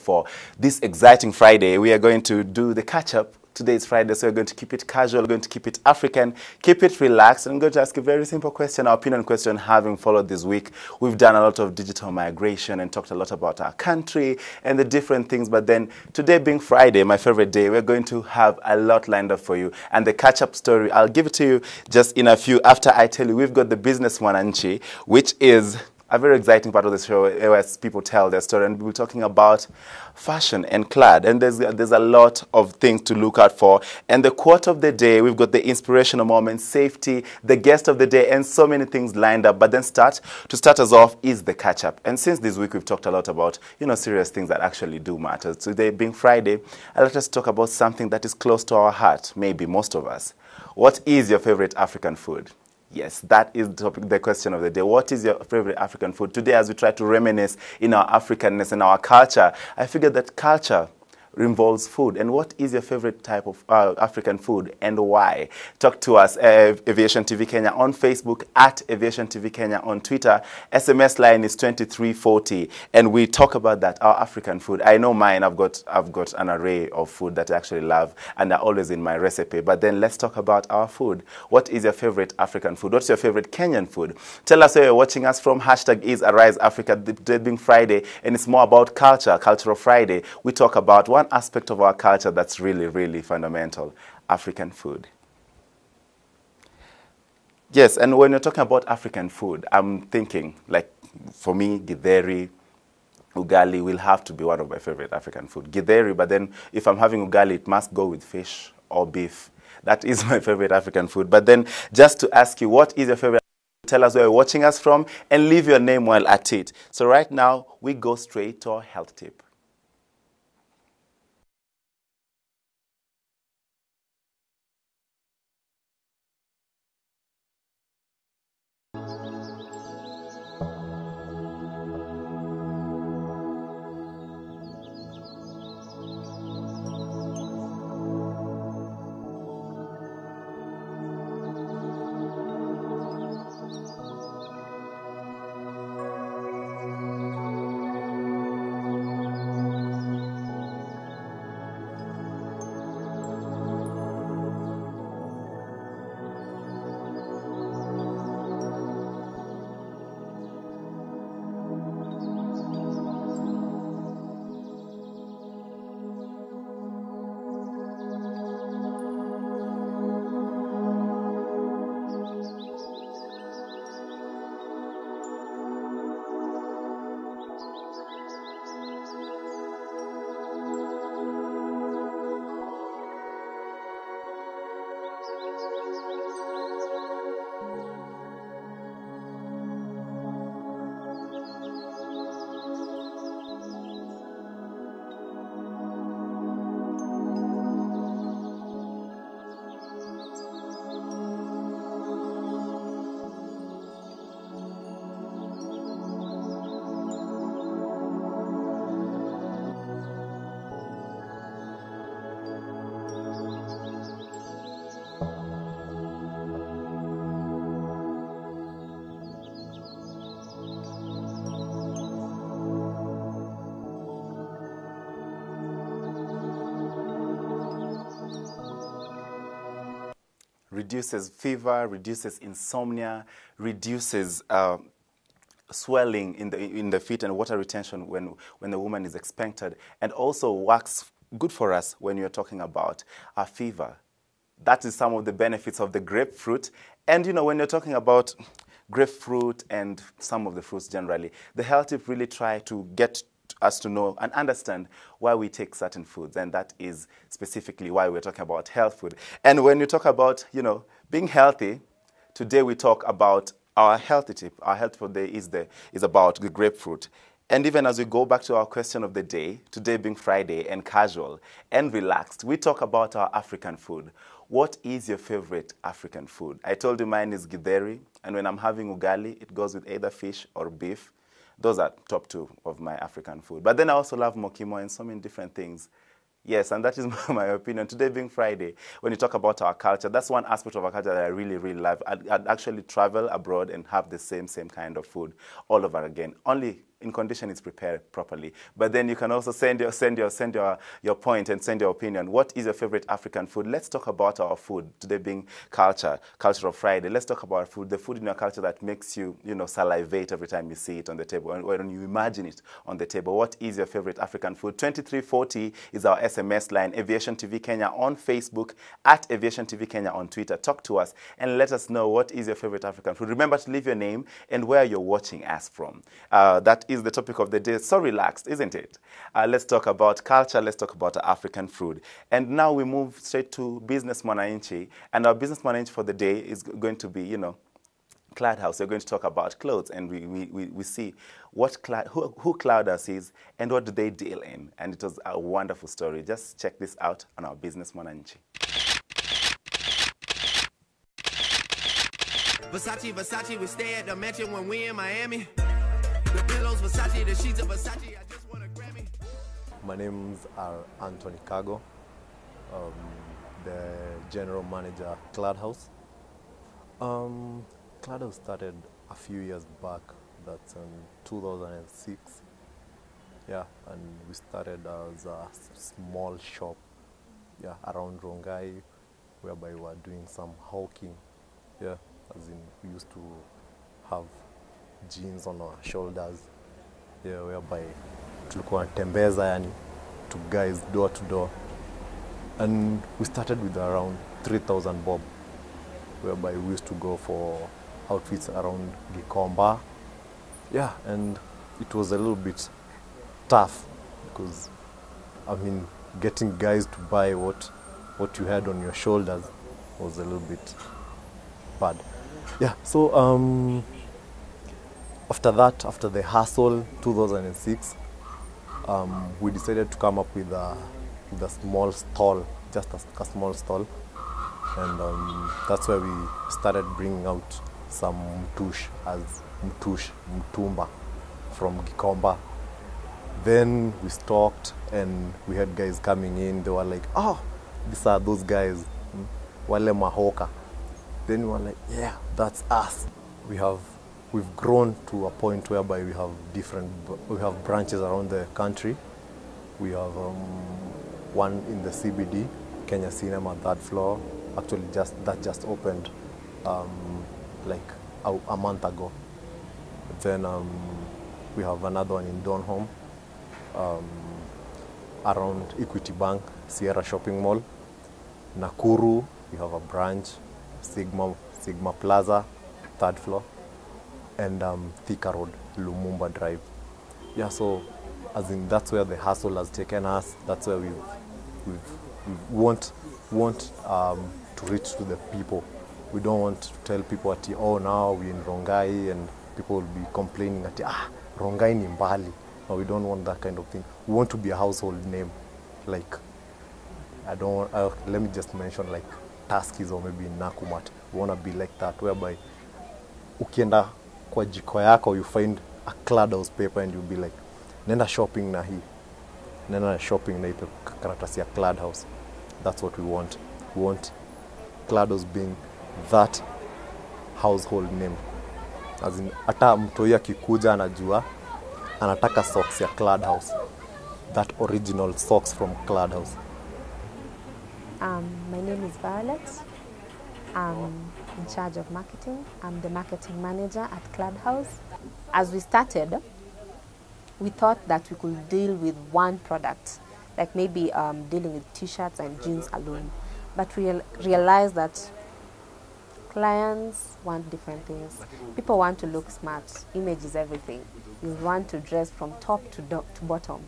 for this exciting Friday. We are going to do the catch-up. Today is Friday, so we're going to keep it casual, we're going to keep it African, keep it relaxed. I'm going to ask a very simple question, our opinion question, having followed this week. We've done a lot of digital migration and talked a lot about our country and the different things. But then today being Friday, my favorite day, we're going to have a lot lined up for you. And the catch-up story, I'll give it to you just in a few. After I tell you, we've got the business Mwananchi, which is a very exciting part of the show where people tell their story, and we're talking about fashion and clad, and there's a lot of things to look out for. And the quote of the day, we've got the inspirational moment, safety, the guest of the day, and so many things lined up. But then to start us off is the catch-up. And since this week we've talked a lot about, serious things that actually do matter. Today being Friday, let us talk about something that is close to our heart, maybe most of us. What is your favorite African food? Yes, that is the question of the day. What is your favorite African food? Today, as we try to reminisce in our Africanness and our culture, I figured that culture involves food. And what is your favorite type of African food and why? Talk to us, Aviation TV Kenya on Facebook, at Aviation TV Kenya on Twitter. SMS line is 2340, and we talk about that, our African food. I know mine, I've got an array of food that I actually love, and they're always in my recipe. But then let's talk about our food. What is your favorite African food? What's your favorite Kenyan food? Tell us where you're watching us from. Hashtag is Arise Africa, today being Friday, and it's more about culture, Cultural Friday. We talk about one aspect of our culture that's really, really fundamental, African food. Yes, and when you're talking about African food, I'm thinking, like, for me, githeri, ugali will have to be one of my favorite African food. Githeri, but then if I'm having ugali, it must go with fish or beef. That is my favorite African food. But then just to ask you, what is your favorite? Tell us where you're watching us from and leave your name while at it. So right now, we go straight to our health tip. Reduces fever, reduces insomnia, reduces swelling in the feet and water retention when the woman is expected, and also works good for us when you're talking about a fever. That is some of the benefits of the grapefruit. And when you're talking about grapefruit and some of the fruits generally, the health tip really try to get us to know and understand why we take certain foods, and that is specifically why we're talking about health food. And when you talk about, being healthy, today we talk about our healthy tip. Our health for the day is about the grapefruit. And even as we go back to our question of the day, today being Friday and casual and relaxed, we talk about our African food. What is your favorite African food? I told you mine is githeri, and when I'm having ugali, it goes with either fish or beef. Those are top two of my African food. But then I also love mokimo and so many different things. Yes, and that is my opinion. Today being Friday, when you talk about our culture, that's one aspect of our culture that I really, really love. I'd actually travel abroad and have the same kind of food all over again. Only in condition it's prepared properly. But then you can also send your point and send your opinion. What is your favorite African food? Let's talk about our food. Today being Cultural Friday. Let's talk about food. The food in your culture that makes you, salivate every time you see it on the table, and when you imagine it on the table. What is your favorite African food? 2340 is our SMS line. Aviation TV Kenya on Facebook, at Aviation TV Kenya on Twitter. Talk to us and let us know what is your favorite African food. Remember to leave your name and where you're watching us from. That is the topic of the day. So relaxed, isn't it? Let's talk about culture. Let's talk about African food. And now we move straight to Business Mwananchi. And our Business Mwananchi for the day is going to be, Cloud House. We're going to talk about clothes, and we see who Cloud House is and what do they deal in. And it was a wonderful story. Just check this out on our Business Mwananchi. Versace, we stay at the mansion when we in Miami. The pillows Versace, the sheets of Versace, I just want a Grammy. My names are Anthony Kago, the general manager at Cloud House. Cloud House started a few years back, that's in 2006. Yeah, and we started as a small shop, around Rongai, whereby we were doing some hawking. Yeah, as in we used to have jeans on our shoulders, whereby tulikuwa tembeza yani to guys door to door. And we started with around 3,000 bob, whereby we used to go for outfits around Gikomba. Yeah, and it was a little bit tough because, getting guys to buy what you had on your shoulders was a little bit bad. Yeah, so after the hustle, 2006, we decided to come up with a small stall, just a small stall. And that's where we started bringing out some mtumba from Gikomba. Then we stocked and we had guys coming in. They were like, oh, these are those guys, wale mahoka. Then we were like, yeah, that's us. We've grown to a point whereby we have branches around the country. We have one in the CBD, Kenya Cinema, 3rd floor. Actually, that just opened like a month ago. Then we have another one in Donholm, around Equity Bank, Sierra Shopping Mall. Nakuru, we have a branch, Sigma Plaza, 3rd floor, and Thika Road, Lumumba Drive. Yeah, so as in that's where the hustle has taken us. That's where we want to reach to the people. We don't want to tell people at now we're in Rongai and people will be complaining at Rongai ni mbali. No, we don't want that kind of thing. We want to be a household name. Like let me just mention like Tuskys or maybe Nakumat. We want to be like that, whereby ukienda kwa jiko yako you find a Cloud House paper and you'll be like, nenda shopping na hii. Nenda shopping na hii karatasi ya Cloud House. That's what we want. We want Cloud House being that household name. As in, hata mtu akikuja anajua anataka socks ya Cloud House. That original socks from Cloud House. My name is Violet. I'm in charge of marketing. I'm the marketing manager at Cloud House. As we started, we thought that we could deal with one product, like maybe dealing with t-shirts and jeans alone. But we realized that clients want different things. People want to look smart. Image is everything. You want to dress from top to bottom,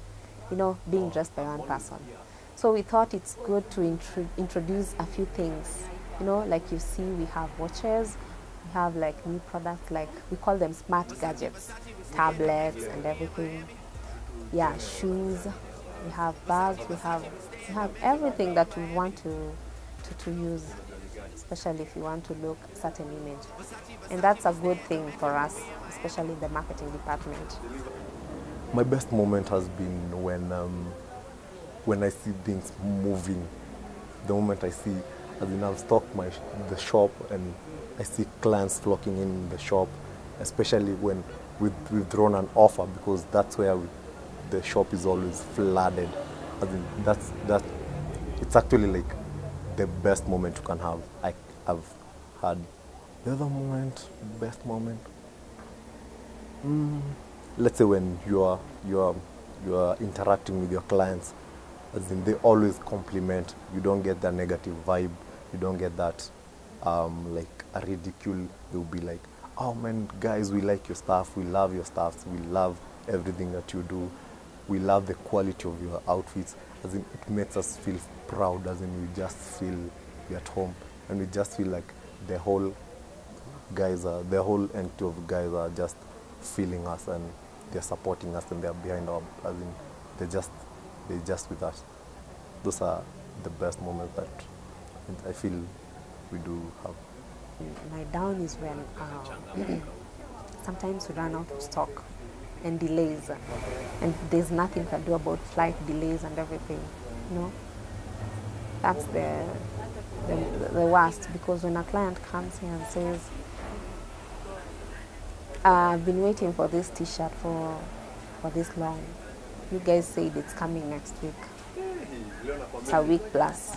being dressed by one person. So we thought it's good to introduce a few things. Like you see, we have watches, we have like new products, like we call them smart gadgets, tablets and everything. Yeah, shoes, we have bags, we have everything that we want to use, especially if you want to look a certain image. And that's a good thing for us, especially the marketing department. My best moment has been when I see things moving. The moment I see, as in I've stocked the shop and I see clients flocking in the shop, especially when withdrawn an offer because that's where the shop is always flooded. I mean, it's actually like the best moment you can have. I've had the other moment, best moment. Let's say when you are interacting with your clients, as in they always compliment. You don't get that negative vibe. You don't get that like a ridicule. They'll be like, "Oh man, guys, we like your stuff. We love your stuff. We love everything that you do. We love the quality of your outfits." As in, it makes us feel proud. As in, we just feel we're at home, and we just feel like the whole entity of guys are just feeling us, and they're supporting us, and they're behind our. As in, they're just with us. Those are the best moments that I feel we do have. My down is when sometimes we run out of stock and delays, and there's nothing you can do about flight delays and everything. You know, that's the worst, because when a client comes here and says, "I've been waiting for this T-shirt for this long. You guys said it's coming next week. It's a week plus."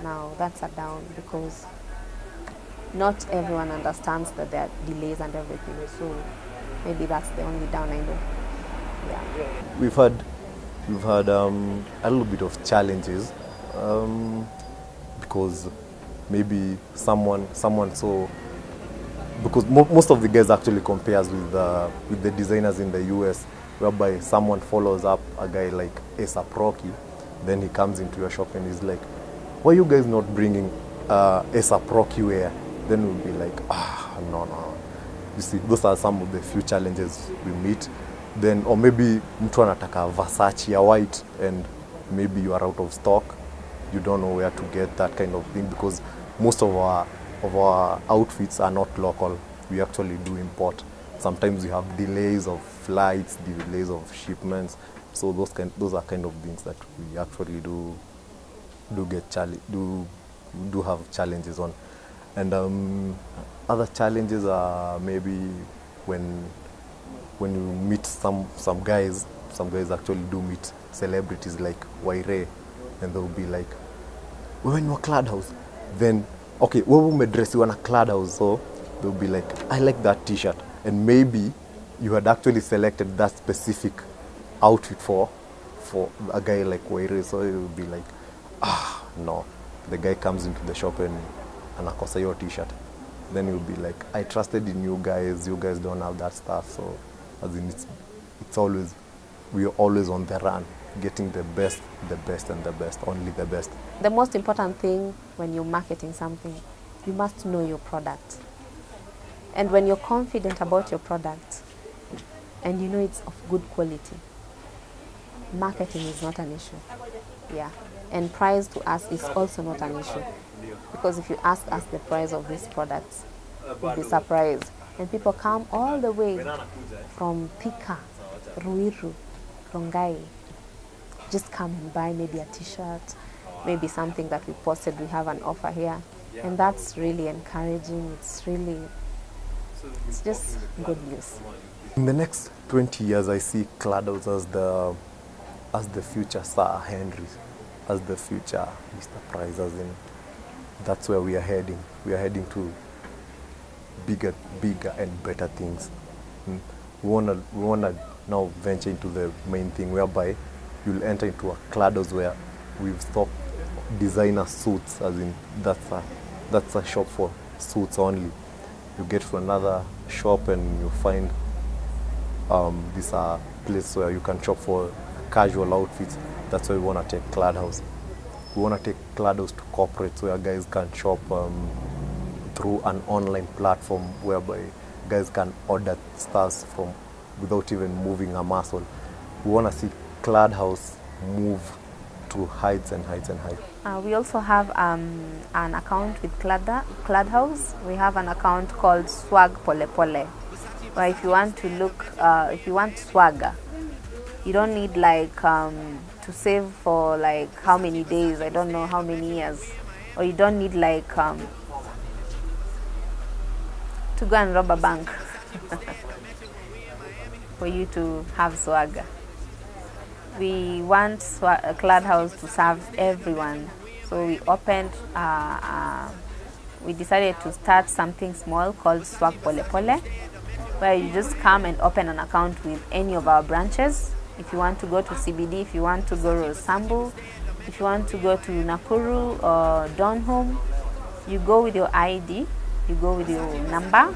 Now that's a down, because not everyone understands that there are delays and everything. So maybe that's the only down I know. Yeah. We've had a little bit of challenges because maybe someone saw, because most of the guys actually compares with the designers in the US, whereby someone follows up a guy like A$AP Rocky, then he comes into your shop and he's like, "Why are you guys not bringing A$AP Rocky wear?" Then we'll be like, no. You see, those are some of the few challenges we meet. Then, or maybe mtu anataka Versace ya white, and maybe you are out of stock. You don't know where to get that kind of thing, because most of our outfits are not local. We actually do import. Sometimes we have delays of flights, delays of shipments. So those are kind of things that we actually do have challenges on. And other challenges are maybe when you meet some guys actually do meet celebrities like Waire, and they'll be like, "We're in a Clad House." Then, okay, we dress you in a Clad House, so they'll be like, "I like that T-shirt," and maybe you had actually selected that specific outfit for a guy like Waire, so it will be like, no. The guy comes into the shop and anakosa your T-shirt. Then you'll be like, "I trusted in you guys don't have that stuff." So as in, we're always on the run, getting the best, and the best, only the best. The most important thing when you're marketing something, you must know your product. And when you're confident about your product and you know it's of good quality, marketing is not an issue. Yeah. And price to us is also not an issue. Because if you ask us the price of these products, you'll be surprised. And people come all the way from Thika, Ruiru, Rongai, just come and buy maybe a T-shirt, maybe something that we posted, we have an offer here. And that's really encouraging. It's just good news. In the next 20 years, I see Clados as the future Sir Henry, as the future Mr. Price, as in, that's where we are heading. We are heading to bigger and better things. We wanna now venture into the main thing, whereby you'll enter into a Clados where we've stocked designer suits, as in that's a shop for suits only. You get to another shop and you find these are places where you can shop for casual outfits. That's why we want to take Clad House. We want to take Clad House to corporates, where guys can shop through an online platform, whereby guys can order stuff from without even moving a muscle. We want to see Clad House move to heights and heights and heights. We also have an account with Clad House. We have an account called Swag Pole Pole, where if you want to look, if you want swagger, you don't need like to save for like how many days, I don't know how many years, or you don't need like to go and rob a bank. for you to have swag. We want Clad House to serve everyone. So we opened, we decided to start something small called Swag Pole Pole, where you just come and open an account with any of our branches. If you want to go to CBD, if you want to go to Sambu, if you want to go to Nakuru or Donholm, you go with your ID, you go with your number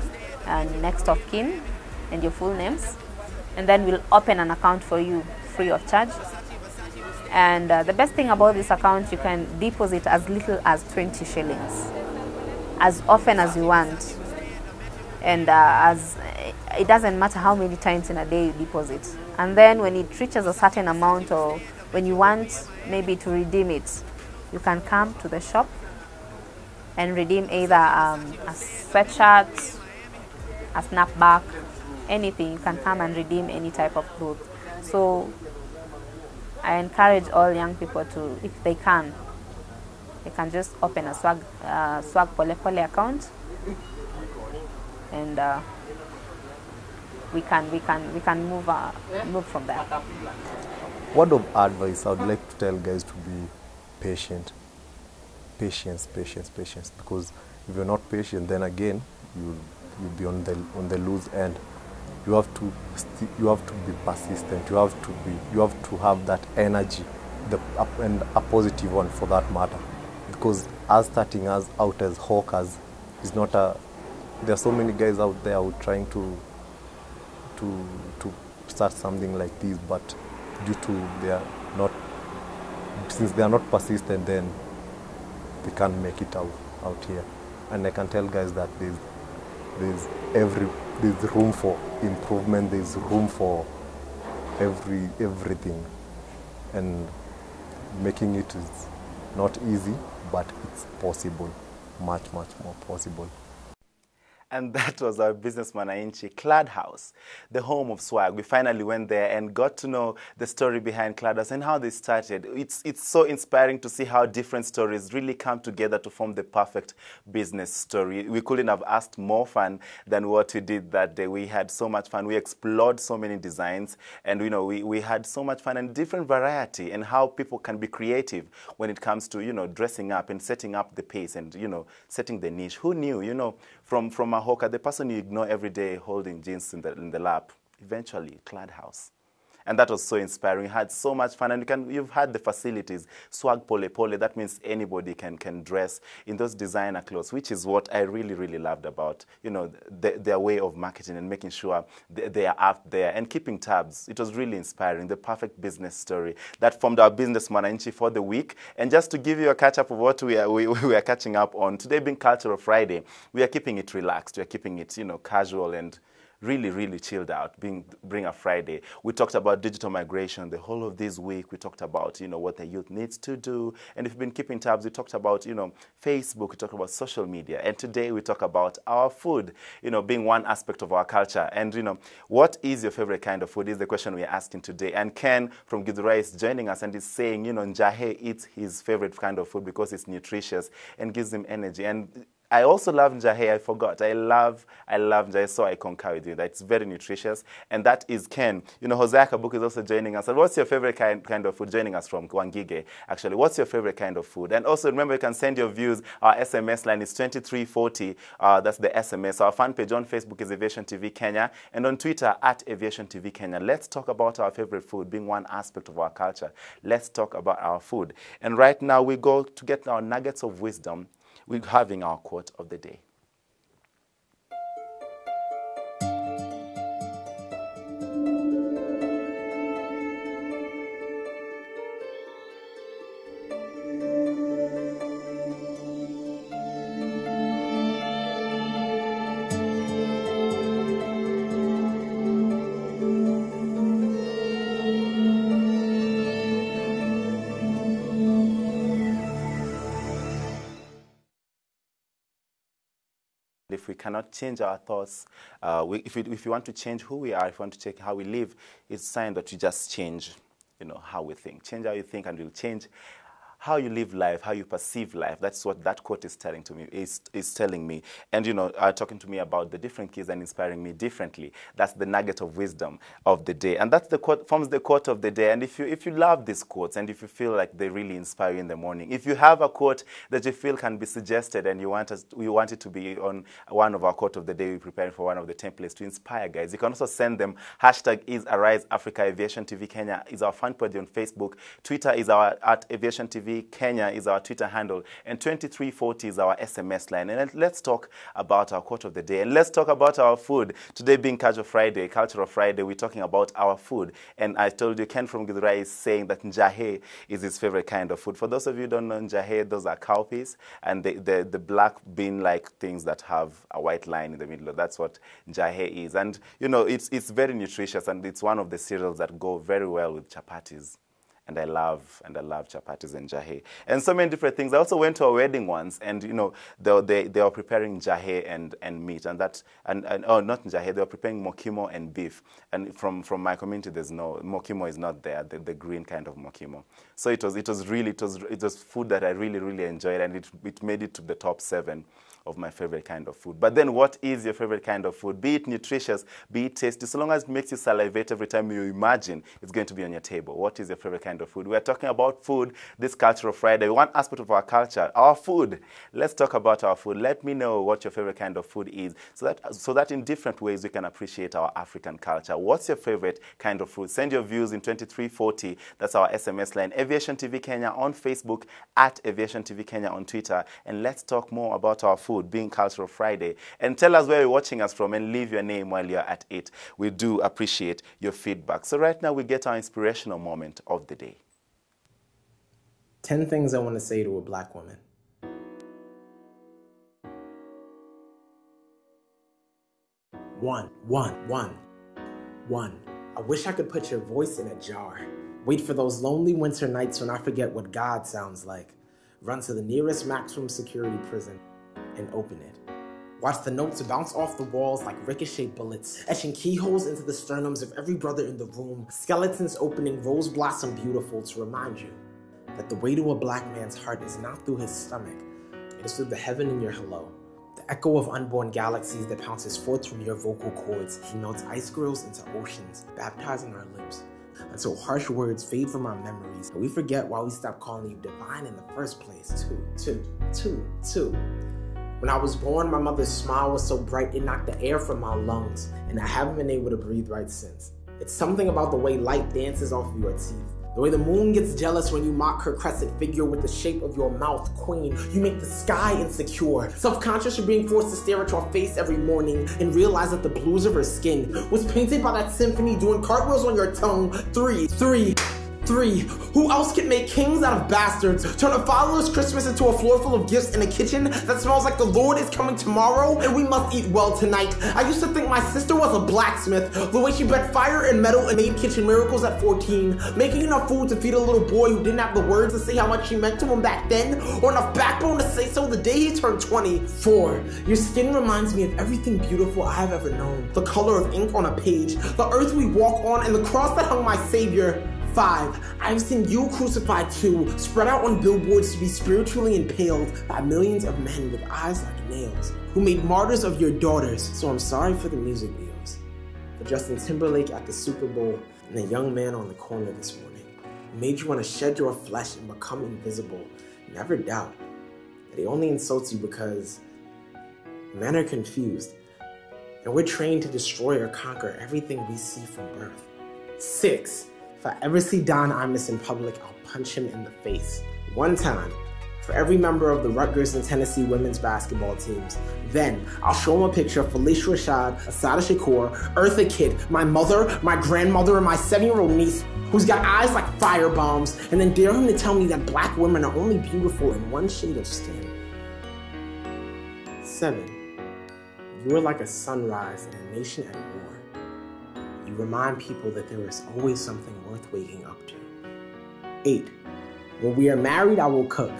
and next of kin and your full names, and then we'll open an account for you free of charge. And the best thing about this account, you can deposit as little as 20 shillings, as often as you want. And as it doesn't matter how many times in a day you deposit. And then when it reaches a certain amount, or when you want maybe to redeem it, you can come to the shop and redeem either a sweatshirt, a snapback, anything. You can come and redeem any type of clothes. So I encourage all young people to, if they can just open a swag Pole Pole account, and we can move from there. Word of advice, I would like to tell guys to be patient. Patience, because if you're not patient, then again you'll be on the loose end. You have to be persistent. You have to have that energy, and a positive one for that matter. Because us starting us out as hawkers is not a. There are so many guys out there who are trying to start something like this, but due to since they are not persistent, then they can't make it out here. And I can tell guys that there's room for improvement, there's room for everything, and making it is not easy, but it's possible, much more possible. And that was our business Mwananchi, Clad House, the home of swag. We finally went there and got to know the story behind Clad House and how they started. It's so inspiring to see how different stories really come together to form the perfect business story. We couldn't have asked more fun than what we did that day. We had so much fun. We explored so many designs, and we had so much fun and different variety, and how people can be creative when it comes to dressing up and setting up the pace and setting the niche. Who knew from a hawker, the person you ignore every day holding jeans in the lap, eventually Clad House. And that was so inspiring. We had so much fun, and you've had the facilities. Swag Pole Pole, that means anybody can dress in those designer clothes, which is what I really, really loved about, their way of marketing and making sure they are out there and keeping tabs. It was really inspiring, the perfect business story that formed our business Mwananchi for the week. And just to give you a catch up of what we are catching up on, today being Cultural Friday, we are keeping it relaxed. We are keeping it, casual and really, really chilled out, bring a Friday. We talked about digital migration the whole of this week. We talked about, what the youth needs to do. And if you've been keeping tabs, we talked about, Facebook, we talked about social media. And today we talk about our food, being one aspect of our culture. And, what is your favorite kind of food is the question we're asking today. And Ken from Githurai is joining us and is saying, Njahe eats his favorite kind of food because it's nutritious and gives him energy. And I also love njahe. I forgot. I love njahe, so I concur with you that it's very nutritious. And that is Ken. Hosea Kabuk is also joining us. And what's your favorite kind of food? Joining us from Wangige, actually. What's your favorite kind of food? And also remember, you can send your views. Our SMS line is 2340. That's the SMS. Our fan page on Facebook is Aviation TV Kenya, and on Twitter at Aviation TV Kenya. Let's talk about our favorite food, being one aspect of our culture. Let's talk about our food. And right now we go to get our nuggets of wisdom. We're having our quote of the day. If we cannot change our thoughts, if we want to change who we are, if we want to change how we live, it's a sign that we just change, how we think. Change how you think, and you'll change how you live life, how you perceive life. That's what that quote is telling to me, is telling me. And, you know, talking to me about the different kids and inspiring me differently. That's the nugget of wisdom of the day. And that's the quote, forms the quote of the day. And if you love these quotes and if you feel like they really inspire you in the morning, if you have a quote that you feel can be suggested and you want it to be on one of our quote of the day, we're preparing for one of the templates to inspire guys, you can also send them. Hashtag is Arise Africa. Aviation TV Kenya is our fan page on Facebook. Twitter is our at Aviation TV Kenya is our Twitter handle, and 2340 is our SMS line. And let's talk about our quote of the day, and let's talk about our food. Today being Cultural Friday, we're talking about our food. And I told you, Ken from Githurai is saying that njahe is his favorite kind of food. For those of you who don't know njahe, those are cowpeas, and the black bean-like things that have a white line in the middle. That's what njahe is. And, you know, it's very nutritious, and it's one of the cereals that go very well with chapatis. And I love chapatis and njahe. And so many different things. I also went to a wedding once, and, you know, they were preparing njahe and meat. And not njahe, they were preparing mokimo and beef. And from my community, there's no, mokimo is not there, the green kind of mokimo. So it was food that I really, really enjoyed, and it made it to the top 7 of my favorite kind of food. But then what is your favorite kind of food? Be it nutritious, be it tasty, so long as it makes you salivate every time you imagine it's going to be on your table. What is your favorite kind of food? We're talking about food this Cultural Friday. One aspect of our culture, our food. Let's talk about our food. Let me know what your favorite kind of food is, so that in different ways we can appreciate our African culture. What's your favorite kind of food? Send your views in 2340. That's our SMS line. Aviation TV Kenya on Facebook, at Aviation TV Kenya on Twitter. And let's talk more about our food, being Cultural Friday. And tell us where you're watching us from, and leave your name while you're at it. We do appreciate your feedback. So right now we get our inspirational moment of the day. 10 things I want to say to a black woman. 1. I wish I could put your voice in a jar. Wait for those lonely winter nights when I forget what God sounds like. Run to the nearest maximum security prison and open it. Watch the notes bounce off the walls like ricochet bullets, etching keyholes into the sternums of every brother in the room, skeletons opening rose blossom beautiful to remind you that the way to a black man's heart is not through his stomach, it is through the heaven in your hello. The echo of unborn galaxies that pounces forth from your vocal cords. He melts ice grills into oceans, baptizing our lips, until harsh words fade from our memories, and we forget why we stopped calling you divine in the first place. Two. When I was born, my mother's smile was so bright it knocked the air from my lungs, and I haven't been able to breathe right since. It's something about the way light dances off of your teeth. The way the moon gets jealous when you mock her crescent figure with the shape of your mouth, queen. You make the sky insecure, self-conscious for being forced to stare at your face every morning and realize that the blues of her skin was painted by that symphony doing cartwheels on your tongue. Three, who else can make kings out of bastards? Turn a fatherless Christmas into a floor full of gifts in a kitchen that smells like the Lord is coming tomorrow, and we must eat well tonight. I used to think my sister was a blacksmith, the way she bent fire and metal and made kitchen miracles at 14, making enough food to feed a little boy who didn't have the words to say how much she meant to him back then, or enough backbone to say so the day he turned 20. 4, your skin reminds me of everything beautiful I have ever known. The color of ink on a page, the earth we walk on, and the cross that hung my savior. 5, I've seen you crucified too, spread out on billboards to be spiritually impaled by millions of men with eyes like nails, who made martyrs of your daughters. So I'm sorry for the music videos, for Justin Timberlake at the Super Bowl, and the young man on the corner this morning, who made you want to shed your flesh and become invisible. Never doubt that he only insults you because men are confused, and we're trained to destroy or conquer everything we see from birth. 6, if I ever see Don Imus in public, I'll punch him in the face. 1 time, for every member of the Rutgers and Tennessee women's basketball teams. Then, I'll show him a picture of Felicia Rashad, Asada Shakur, Eartha Kitt, my mother, my grandmother, and my 7-year-old niece, who's got eyes like fire bombs, and then dare him to tell me that black women are only beautiful in one shade of skin. 7, you are like a sunrise in a nation at war. You remind people that there is always something worth waking up to. 8, when we are married, I will cook.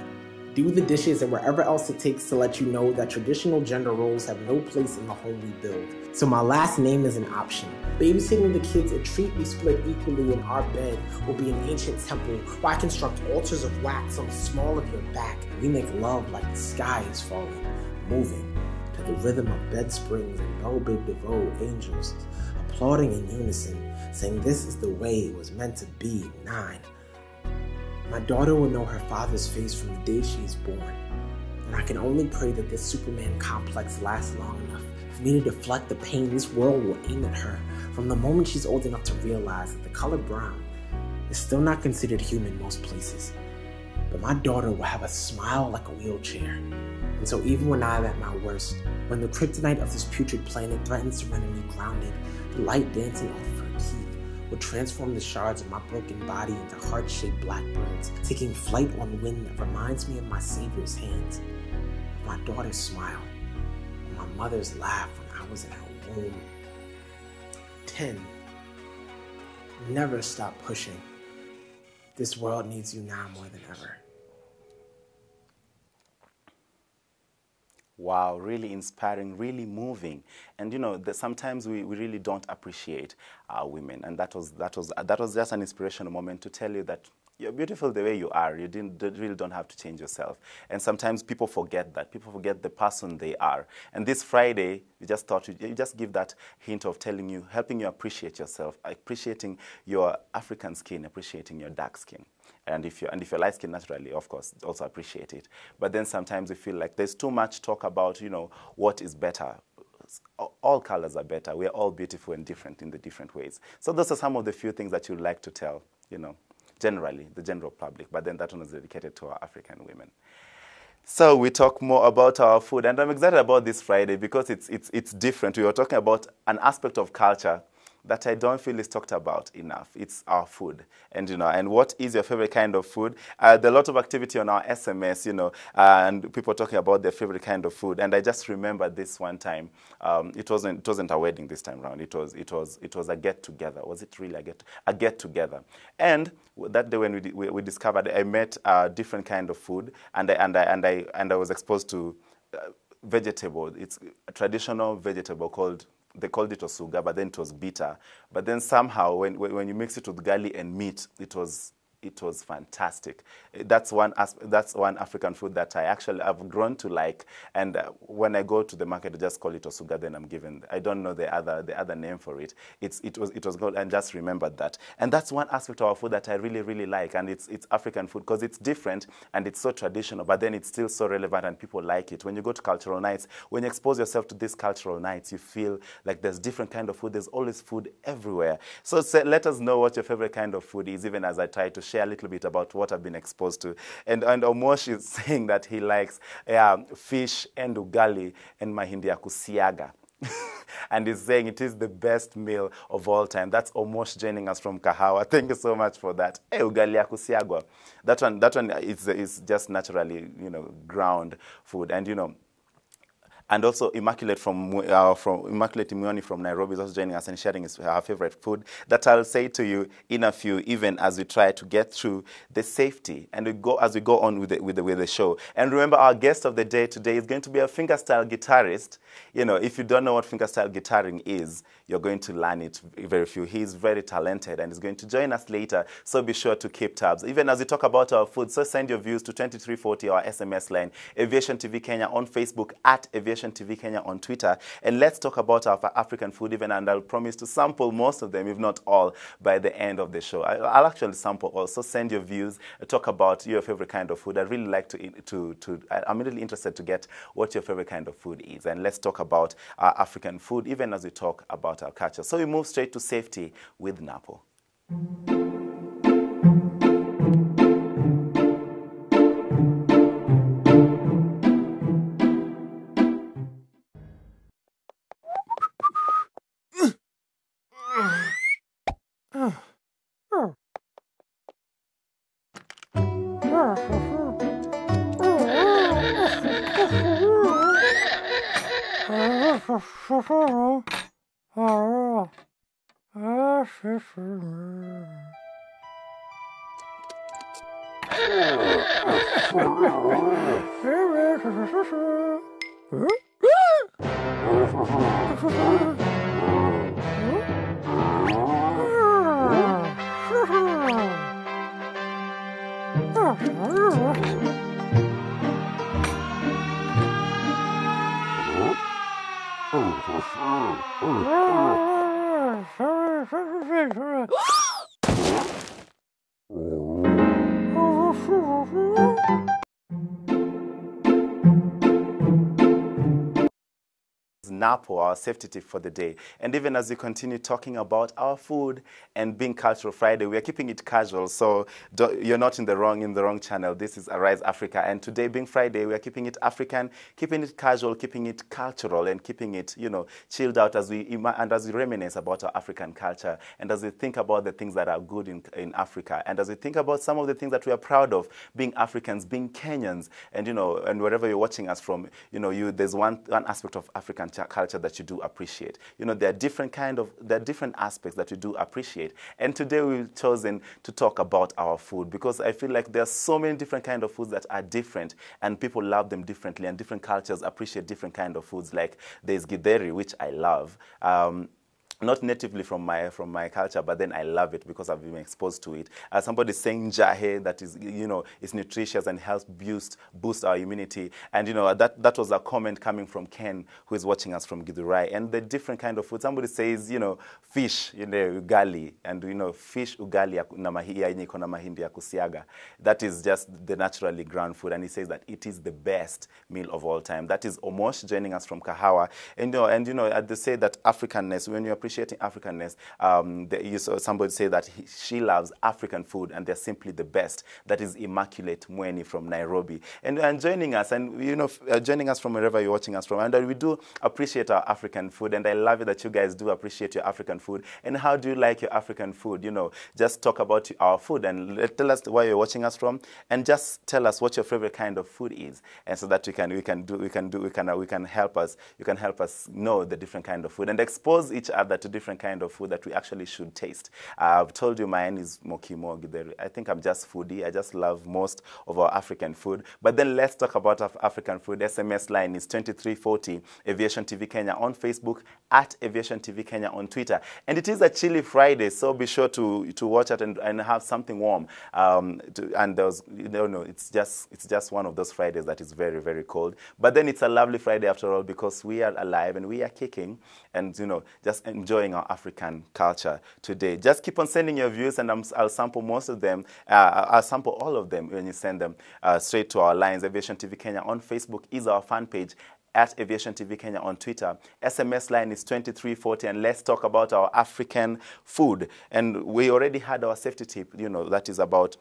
do the dishes, and wherever else it takes to let you know that traditional gender roles have no place in the home we build. So my last name is an option. Babysitting the kids, a treat we split equally in our bed, will be an ancient temple where I construct altars of wax on the small of your back. We make love like the sky is falling, moving to the rhythm of bed springs and Belle Big DeVoe angels, applauding in unison, saying this is the way it was meant to be. 9. My daughter will know her father's face from the day she is born, and I can only pray that this Superman complex lasts long enough for me to deflect the pain this world will aim at her from the moment she's old enough to realize that the color brown is still not considered human most places. But my daughter will have a smile like a wheelchair. And so even when I'm at my worst, when the kryptonite of this putrid planet threatens to render me grounded, the light dancing off of her teeth will transform the shards of my broken body into heart-shaped blackbirds, taking flight on wind that reminds me of my Savior's hands, of my daughter's smile, and my mother's laugh when I was in her womb. 10. Never stop pushing. This world needs you now more than ever. Wow, really inspiring, really moving. And you know, sometimes we really don't appreciate women, and that was just an inspirational moment to tell you that you're beautiful the way you are. You really don't have to change yourself. And sometimes people forget that. People forget the person they are. And this Friday, we just thought you just give that hint of telling you, helping you appreciate yourself, appreciating your African skin, appreciating your dark skin. And if you're light skinned naturally, of course, also appreciate it. But then sometimes we feel like there's too much talk about, you know, what is better. All colors are better. We are all beautiful and different in the different ways. So those are some of the few things that you'd like to tell, you know, generally, the general public. But then that one is dedicated to our African women. So we talk more about our food, and I'm excited about this Friday because it's different. We were talking about an aspect of culture that I don't feel is talked about enough. It's our food. And, you know, and what is your favorite kind of food? There's a lot of activity on our SMS, you know, and people talking about their favorite kind of food. And I just remember this one time. It wasn't a wedding this time around. It was a get-together. Was it really a get-together? And that day when we discovered, I met a different kind of food, and I was exposed to vegetable. It's a traditional vegetable called, they called it osuga, but then it was bitter. But then somehow, when you mix it with garlic and meat, it was fantastic. That's one African food that I've grown to like. And when I go to the market, I just call it osuga. Then I'm given, I don't know the other name for it. It was called, and just remembered that. And that's one aspect of our food that I really, really like. And it's African food because it's different and it's so traditional, but then it's still so relevant and people like it. When you go to cultural nights, when you expose yourself to these cultural nights, you feel like there's different kind of food. There's always food everywhere. So let us know what your favorite kind of food is, even as I try to share a little bit about what I've been exposed to. And Omosh is saying that he likes fish and ugali and mahindi ya kusiaga. And he's saying it is the best meal of all time. That's Omosh joining us from Kahawa. Thank you so much for that. Hey, ugali ya kusiagwa. That one is just naturally, you know, ground food. And, you know, and also Immaculate Immaculate Imwani from Nairobi is also joining us and sharing her favorite food that I'll say to you in a few, even as we try to get through the safety and as we go on with the show. And remember, our guest of the day today is going to be a fingerstyle guitarist. You know, if you don't know what fingerstyle guitaring is, you're going to learn it very few. He's very talented and is going to join us later, so be sure to keep tabs. Even as we talk about our food, so send your views to 2340, our SMS line, Aviation TV Kenya on Facebook, at Aviation TV Kenya on Twitter, and let's talk about our African food even, and I'll promise to sample most of them, if not all, by the end of the show. I'll actually sample also. Send your views, talk about your favorite kind of food. I'd really like I'm really interested to get what your favorite kind of food is, and let's talk about our African food even as we talk about our culture. So we move straight to safety with Napo. Napo, our safety tip for the day. And even as we continue talking about our food and being Cultural Friday, we are keeping it casual. So you're not in the wrong channel. This is Arise Africa. And today being Friday, we are keeping it African, keeping it casual, keeping it cultural, and keeping it, chilled out as we reminisce about our African culture, and as we think about the things that are good in Africa, and as we think about some of the things that we are proud of, being Africans, being Kenyans, and and wherever you're watching us from, there's one aspect of African culture that you do appreciate. There are different aspects that you do appreciate. And today we've chosen to talk about our food, because I feel like there are so many different kind of foods that are different, and people love them differently, and different cultures appreciate different kind of foods. Like there's githeri, which I love. Not natively from my culture, but then I love it because I've been exposed to it. Somebody saying jahe, that is, is nutritious and helps boost our immunity. And, that was a comment coming from Ken, who is watching us from Githurai. And the different kind of food. Somebody says, fish, ugali. And, fish, ugali, na mahindi ya kusiaga. That is just the naturally ground food. And he says that it is the best meal of all time. That is Omosh joining us from Kahawa. And, they say that Africanness, when you're appreciating Africanness, you saw somebody say that she loves African food, and they're simply the best. That is Immaculate Mweni from Nairobi, and joining us, and joining us from wherever you're watching us from. And we do appreciate our African food, and I love it that you guys do appreciate your African food. And how do you like your African food? Just talk about our food and tell us where you're watching us from, and just tell us what your favorite kind of food is, and so that we can help us. You can help us know the different kind of food and expose each other to different kind of food that we actually should taste. I've told you mine is mokimo githeri. I think I'm just foodie. I just love most of our African food. But then let's talk about our African food. SMS line is 2340 Aviation TV Kenya on Facebook, at Aviation TV Kenya on Twitter. And it is a chilly Friday, so be sure to watch it and have something warm. It's just one of those Fridays that is very, very cold. But then it's a lovely Friday after all, because we are alive and we are kicking, and just enjoying our African culture today. Just keep on sending your views, and I'll sample most of them. I'll sample all of them when you send them straight to our lines. Aviation TV Kenya on Facebook is our fan page, at Aviation TV Kenya on Twitter. SMS line is 2340, and let's talk about our African food. And we already had our safety tip, that is about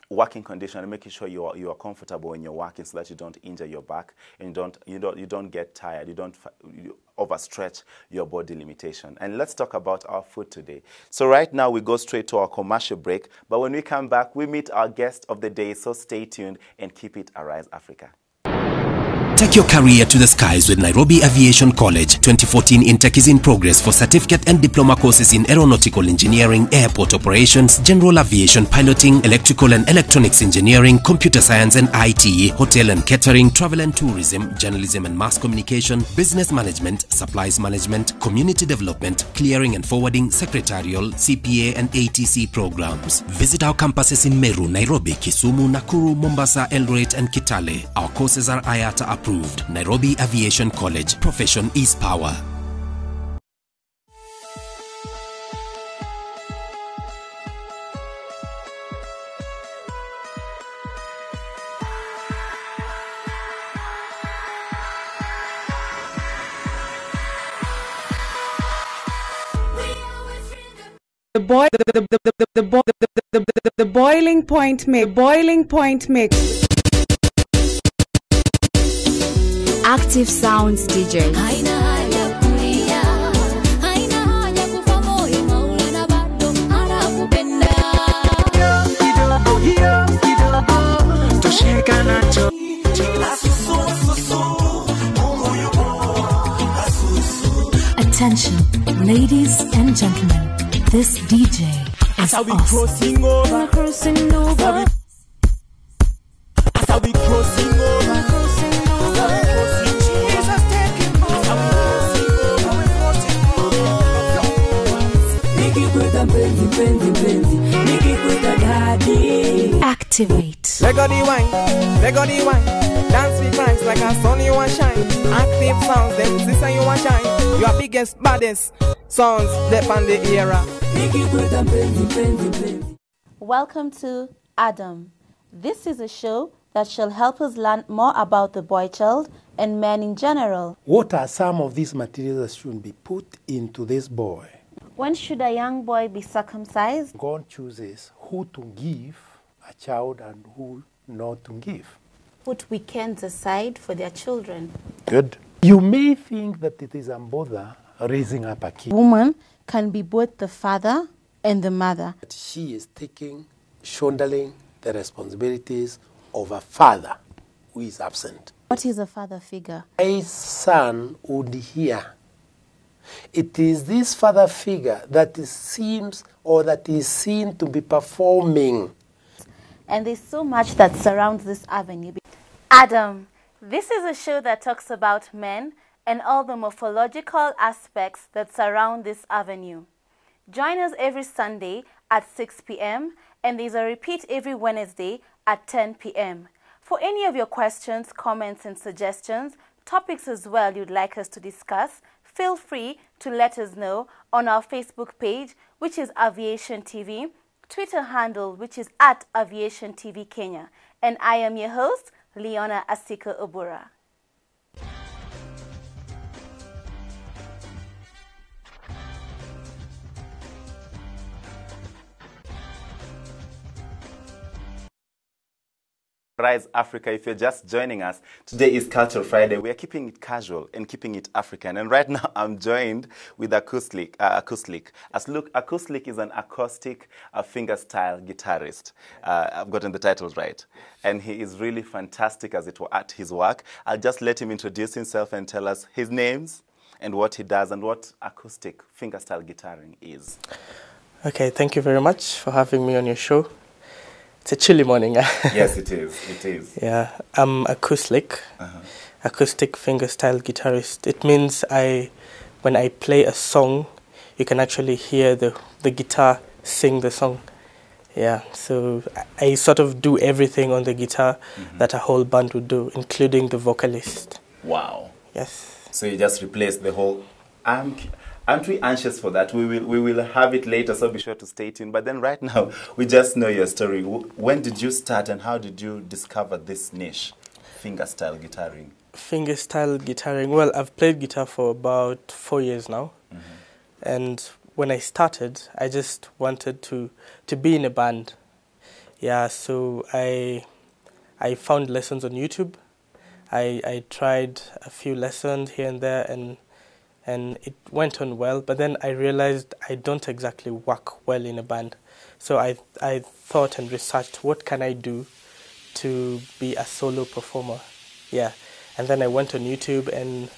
working condition and making sure you are comfortable when you're working, so that you don't injure your back and you don't get tired, you overstretch your body limitation. And let's talk about our food today. So right now we go straight to our commercial break, but when we come back, we meet our guest of the day. So stay tuned and keep it Arise Africa. Take your career to the skies with Nairobi Aviation College. 2014 intake is in progress for certificate and diploma courses in aeronautical engineering, airport operations, general aviation piloting, electrical and electronics engineering, computer science and IT, hotel and catering, travel and tourism, journalism and mass communication, business management, supplies management, community development, clearing and forwarding, secretarial, CPA and ATC programs. Visit our campuses in Meru, Nairobi, Kisumu, Nakuru, Mombasa, Eldoret and Kitale. Our courses are IATA approved. Nairobi Aviation College. Profession is power. The boiling point mix. Active Sounds DJ. Attention, ladies and gentlemen, this DJ is awesome. the wine, they got the wine. Dance with crimes like a sun you want shine. Active sounds, them sister you want shine. Your biggest, baddest songs, they on the era. Welcome to Adam. This is a show that shall help us learn more about the boy child and men in general. What are some of these materials that should be put into this boy? When should a young boy be circumcised? God chooses who to give a child and who not to give. Put weekends aside for their children. Good. You may think that it is a bother raising up a kid. Woman can be both the father and the mother. She is shouldering the responsibilities of a father who is absent. What is a father figure? My son would hear. It is this father figure that is seen to be performing. And there's so much that surrounds this avenue. Adam, this is a show that talks about men and all the morphological aspects that surround this avenue. Join us every Sunday at 6 p.m. and there's a repeat every Wednesday at 10 p.m. For any of your questions, comments and suggestions, topics as well you'd like us to discuss, feel free to let us know on our Facebook page, which is Aviation TV, Twitter handle, which is @Aviation TV Kenya. And I am your host, Leona Asika Obura. Rise Africa, if you're just joining us, today is Cultural Friday. We are keeping it casual and keeping it African. And right now I'm joined with Acoustic. Acoustic is an acoustic fingerstyle guitarist. I've gotten the titles right. And he is really fantastic at his work. I'll just let him introduce himself and tell us his names and what he does and what acoustic fingerstyle guitaring is. Okay, thank you very much for having me on your show. It's a chilly morning. Yes, it is. It is. Yeah, I'm acoustic fingerstyle guitarist. It means when I play a song, you can actually hear the guitar sing the song. Yeah, so I sort of do everything on the guitar that a whole band would do, including the vocalist. Wow. Yes. So you just replace the whole... I'm too anxious for that. We will have it later, so be sure to stay tuned. But then right now, we just know your story. When did you start and how did you discover this niche, fingerstyle guitaring? Fingerstyle guitaring, well, I've played guitar for about 4 years now. And when I started, I just wanted to be in a band. Yeah, so I found lessons on YouTube. I tried a few lessons here and there, and it went on well, but then I realized I don't exactly work well in a band. So I thought and researched, what can I do to be a solo performer? Yeah, and then I went on YouTube and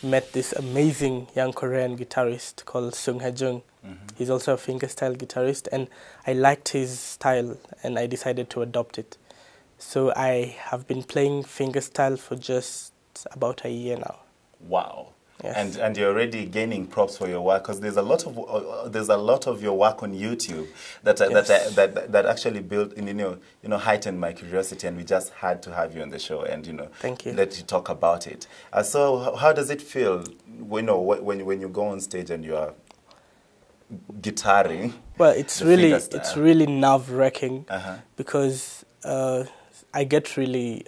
met this amazing young Korean guitarist called Sung Ha-jung. He's also a fingerstyle guitarist, and I liked his style, and I decided to adopt it. So I have been playing fingerstyle for just about a year now. Wow. Yes. And you're already gaining props for your work, because there's a lot of your work on YouTube that actually built in heightened my curiosity, and we just had to have you on the show and Thank you. Let you talk about it. So how does it feel when you go on stage and you are guitaring? Well, it's really nerve-wracking because I get really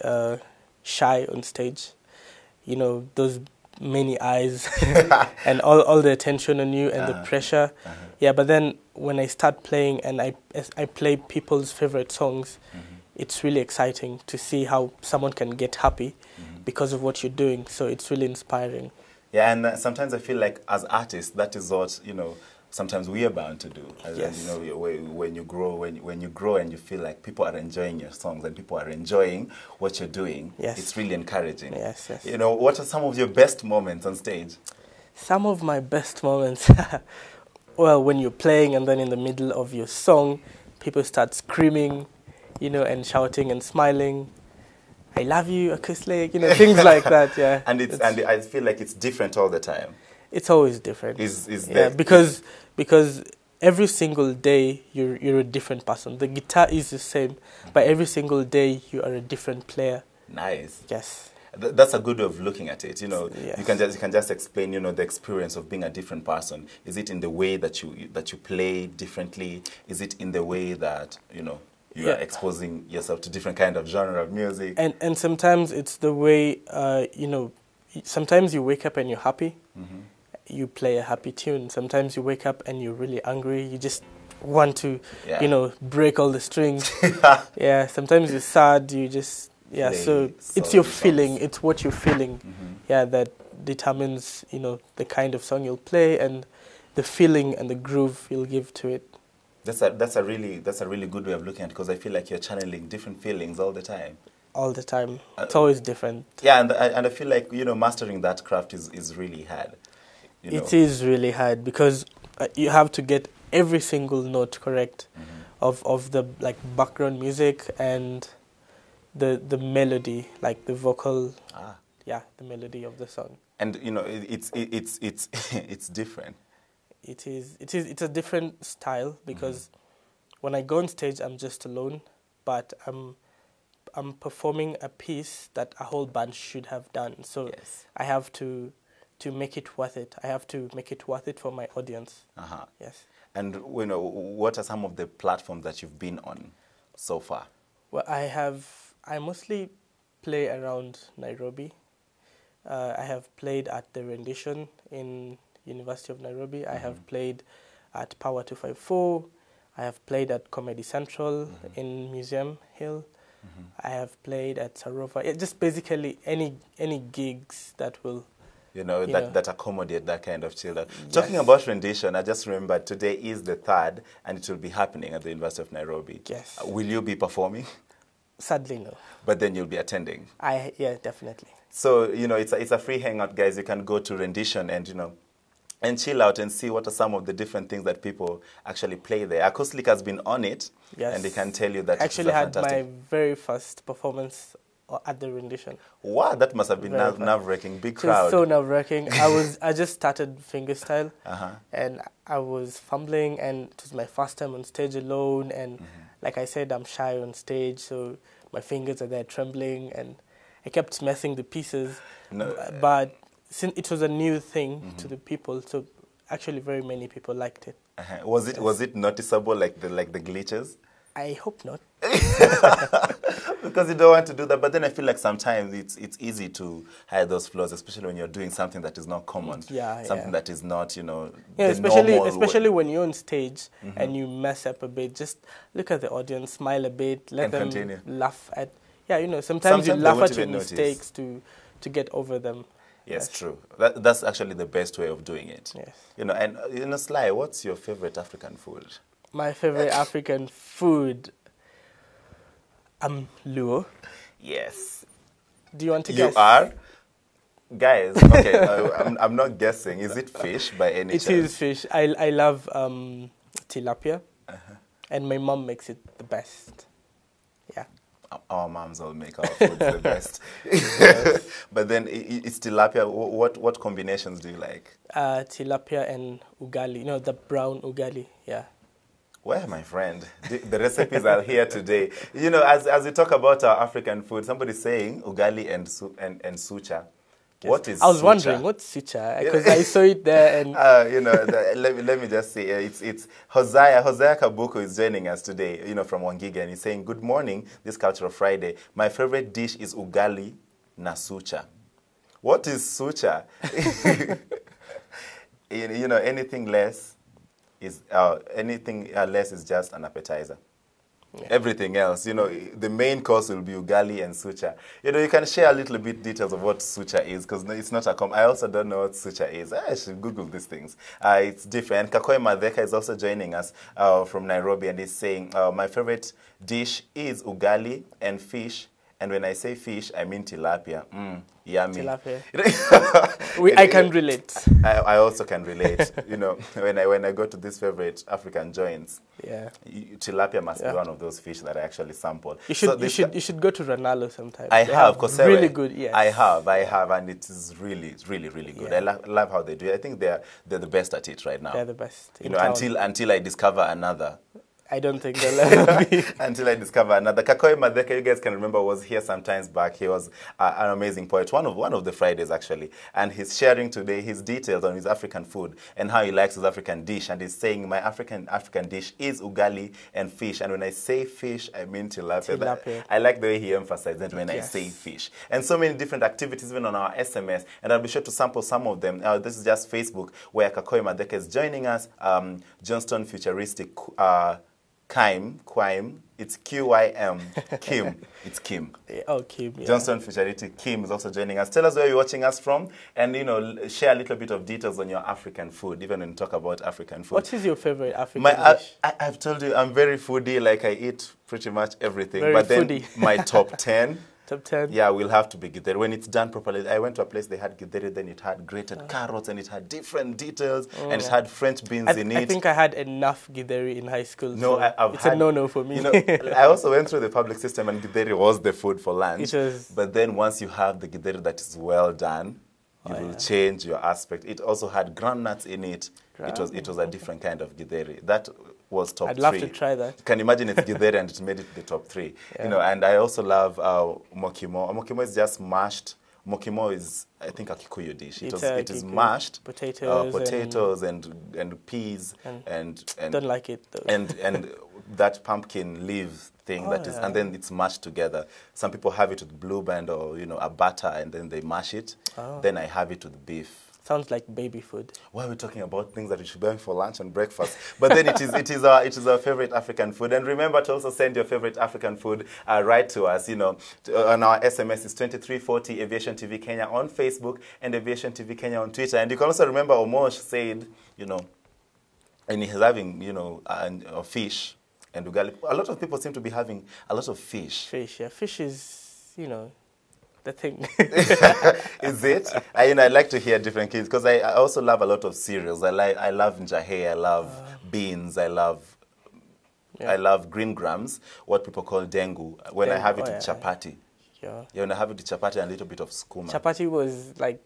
shy on stage. Those many eyes and all the attention on you and the pressure. Yeah, but then when I start playing and I play people's favorite songs, it's really exciting to see how someone can get happy because of what you're doing. So it's really inspiring. Yeah, and sometimes I feel like as artists, that is what, sometimes we are bound to do. Yes. When you grow and you feel like people are enjoying your songs and people are enjoying what you're doing, yes. It's really encouraging. Yes, yes. What are some of your best moments on stage? Some of my best moments, well, when you're playing and then in the middle of your song, people start screaming, and shouting and smiling. I love you, acoustic, things like that, yeah. And I feel like it's different all the time. It's always different. Is yeah, because every single day you're a different person. The guitar is the same, but every single day you are a different player. Nice. Yes. That's a good way of looking at it. You know, Yes. you can just explain, you know, the experience of being a different person. Is it in the way that you play differently? Is it in the way that, you know, you are exposing yourself to different kind of genre of music? And sometimes it's the way, you know, sometimes you wake up and you're happy. You play a happy tune. Sometimes you wake up and you're really angry. You just want to, you know, break all the strings. Yeah. Sometimes you're sad. You just, so it's your feeling. It's what you're feeling. That determines, you know, the kind of song you'll play and the feeling and the groove you'll give to it. That's a really good way of looking at it, because I feel like you're channeling different feelings all the time. All the time. It's always different. Yeah, and I feel like, you know, mastering that craft is really hard. You know? It is really hard because you have to get every single note correct of the like background music and the melody, like the vocal. The melody of the song. And you know, it's it's different. It's a different style because when I go on stage, I'm just alone, but I'm performing a piece that a whole band should have done. So I have to make it worth it. I have to make it worth it for my audience. Yes. And you know, what are some of the platforms that you've been on so far? Well, I mostly play around Nairobi. I have played at the Rendition in University of Nairobi. I have played at Power 254. I have played at Comedy Central in Museum Hill. I have played at Sarova. Just basically any gigs that will, that accommodate that kind of children. Yes. Talking about Rendition, I just remembered today is the 3rd, and it will be happening at the University of Nairobi. Yes. Will you be performing? Sadly, no. But then you'll be attending. Yeah, definitely. So, you know, it's a free hangout, guys. You can go to Rendition and, you know, and chill out and see what are some of the different things that people actually play there. Acoustic has been on it, and they can tell you that I actually had fantastic. my very first performance at the Rendition. Wow, that must have been nerve-wracking. Big crowd. It was so nerve-wracking. I just started fingerstyle, and I was fumbling, and it was my first time on stage alone, and like I said, I'm shy on stage, so my fingers are there trembling, and I kept messing the pieces. But since it was a new thing to the people, so actually very many people liked it. Was it noticeable, like the glitches? I hope not. Because you don't want to do that, but then I feel like sometimes it's easy to hide those flaws, especially when you're doing something that is not common, something that is not, you know, especially when you're on stage and you mess up a bit. Just look at the audience, smile a bit, let them laugh at. Yeah, you know, sometimes you laugh at your mistakes to get over them. Yes, true. That's actually the best way of doing it. Yes. You know, and you know, Sly, what's your favorite African food? My favorite African food, Luo. Yes. Do you want to guess? You are? Guys, okay, I'm not guessing. Is it fish by any chance? It is fish. I love tilapia, and my mom makes it the best. Yeah. Our moms all make our food the best. But then it's tilapia. What combinations do you like? Tilapia and ugali. You know, the brown ugali. Yeah. Well, my friend, the recipes are here today. You know, as we talk about our African food, somebody's saying ugali and sucha. Yes. What is I was sucha? wondering, what's sucha? Because I saw it there. And you know, let me just say, it's Hosea Kabuko is joining us today, you know, from Wangiga, and he's saying, good morning, this Cultural Friday. My favorite dish is ugali na sucha. What is sucha? You know, anything less is just an appetizer. Yeah. Everything else, you know, the main course will be ugali and sucha. You know, you can share a little bit details of what sucha is, because it's not I also don't know what sucha is. I should Google these things. It's different. Kakoi Madheka is also joining us from Nairobi, and he's saying, my favorite dish is ugali and fish And when I say fish, I mean tilapia. Yummy. Tilapia. I can relate. I also can relate. You know, when I go to these favorite African joints, tilapia must be one of those fish that I actually sample. You should go to Ranalo sometime. I have, because really good. Yes, I have, and it is really good. I love how they do it. I think they're the best at it right now. They're the best. You know, until I discover another. I don't think they'll ever be. Until I discover another. Kakoi Madeka, you guys can remember, was here sometimes back. He was an amazing poet, one of the Fridays actually. And he's sharing today his details on his African food and how he likes his African dish. And he's saying, my African dish is ugali and fish. And when I say fish, I mean tilapia. I like the way he emphasized that when I say fish. And so many different activities even on our SMS. And I'll be sure to sample some of them. This is just Facebook, where Kakoi Madeka is joining us. Johnston Futuristic Quime, it's QYM, Kim, it's Kim. Oh, Kim, yeah. Johnston Futuristic Kim is also joining us. Tell us where you're watching us from, and, you know, share a little bit of details on your African food, even when you talk about African food. What is your favorite African dish? I've told you, I'm very foodie, like I eat pretty much everything. Very but then foodie. My top 10... Top 10? Yeah, we'll have to be githeri. When it's done properly, I went to a place, they had githeri, then it had grated carrots, and it had different details, and it had French beans in it. I think I had enough githeri in high school. No, so it's a no-no for me. You know, I also went through the public system, and githeri was the food for lunch. But then once you have the githeri that is well done, you will change your aspect. It also had groundnuts in it. It was a different kind of githeri. That was top 3. I'd love to try that. You can imagine it's githeri and it made it the top 3. Yeah. You know, and I also love mokimo. Mokimo is just mashed. Mokimo is, I think, a Kikuyu dish. It is mashed potatoes and peas and don't like it though. and that pumpkin leaf thing and then it's mashed together. Some people have it with blue band or, you know, a butter, and then they mash it. Then I have it with beef. Sounds like baby food. Why are we talking about things that we should be having for lunch and breakfast? But then it is our favorite African food. And remember to also send your favorite African food right to us. You know, on our SMS is 2340 Aviation TV Kenya on Facebook and Aviation TV Kenya on Twitter. And you can also remember Omosh said, you know, and he's having, you know, a fish and ugali. A lot of people seem to be having a lot of fish. Fish, yeah. Fish is, you know, the thing. Is it? I like to hear different kids, because I also love a lot of cereals. I love njahe, I love beans, I love green grams, what people call dengu. When I have it with chapati. Yeah, when I have it with chapati and a little bit of skuma. Chapati was like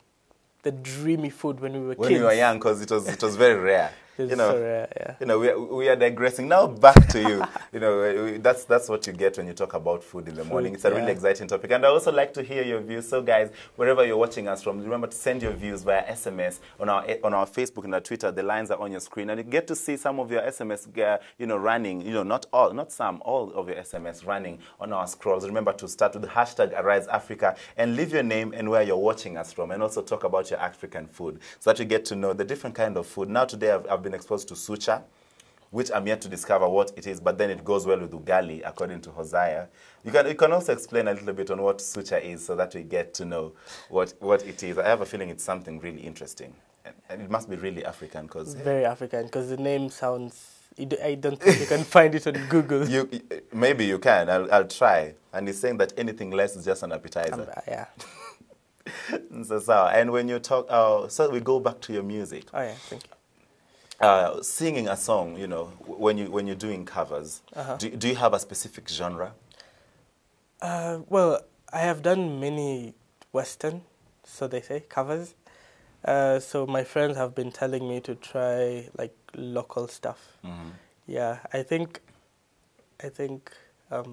the dreamy food when we were kids. When we were young, because it was very rare. You know, so rare, yeah. You know, we are digressing. Now back to you. You know, that's what you get when you talk about food in the morning. It's a really exciting topic. And I also like to hear your views. So guys, wherever you're watching us from, remember to send your views via SMS on our Facebook and our Twitter. The lines are on your screen. And you get to see some of your SMS, you know, running, you know, not all of your SMS running on our scrolls. Remember to start with the hashtag AriseAfrica and leave your name and where you're watching us from, and also talk about your African food so that you get to know the different kind of food. Now today I've been exposed to sucha, which I'm yet to discover what it is, but then it goes well with ugali, according to Hosea. You can also explain a little bit on what sucha is so that we get to know what it is. I have a feeling it's something really interesting. And it must be really African. Very African, because the name sounds... I don't think you can find it on Google. Maybe you can. I'll try. And he's saying that anything less is just an appetizer. Yeah. And when you talk... so we go back to your music. Oh, yeah. Thank you. Singing a song, you know, when you're doing covers, do you have a specific genre? Well, I have done many Western, so they say, covers. So my friends have been telling me to try like local stuff. Yeah, I think I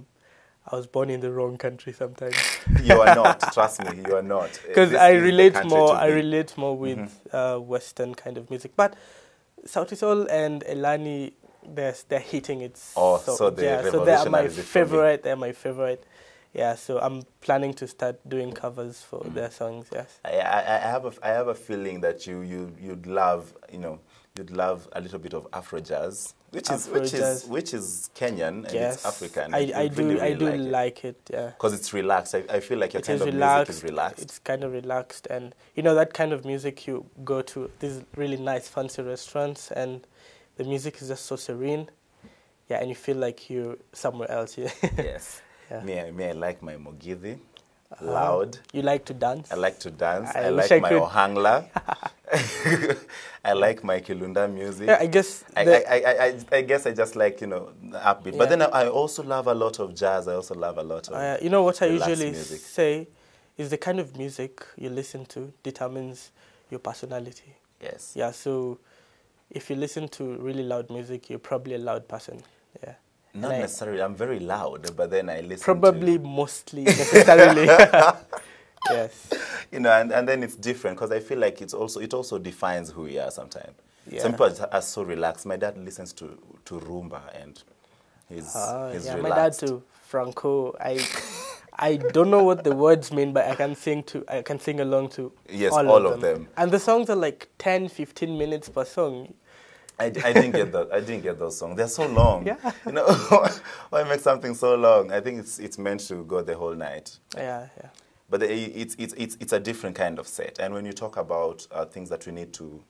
was born in the wrong country sometimes. You are not, trust me, you are not. Because I relate more with Western kind of music, but Sauti Sol and Elani, they're hitting it. So they are my favorite. They're my favorite. Yeah, so I'm planning to start doing covers for their songs. Yes. I have a feeling that you'd love a little bit of Afro jazz, which is Kenyan and it's African. I do like it. Yeah. Because it's relaxed. I feel like your kind of music is relaxed. It's kind of relaxed, and you know that kind of music you go to these really nice fancy restaurants, and the music is just so serene. Yeah, and you feel like you're somewhere else. Yeah. Yes. Yeah. Me, I like my Mogithi. Loud. You like to dance? I like to dance. I I wish like I my could. Ohangla. I like my Kilunda music. Yeah, I guess. I guess I just like, upbeat. But then I also love a lot of jazz. I also love a lot of you know what I relaxed usually music. say is the kind of music you listen to determines your personality. Yes. Yeah, so if you listen to really loud music, you're probably a loud person. Yeah. Not necessarily. I'm very loud, but then I listen probably mostly necessarily. Yes. And then it's different because I feel like it also defines who we are sometimes. Yeah. Some people are so relaxed. My dad listens to rumba and he's yeah, relaxed. my dad too, Franco. I don't know what the words mean, but I can sing along to all of them. And the songs are like 10, 15 minutes per song. I didn't get that. I didn't get those songs. They're so long. Yeah. Why make something so long? I think it's meant to go the whole night. Yeah. But it's a different kind of set. And when you talk about things that we need to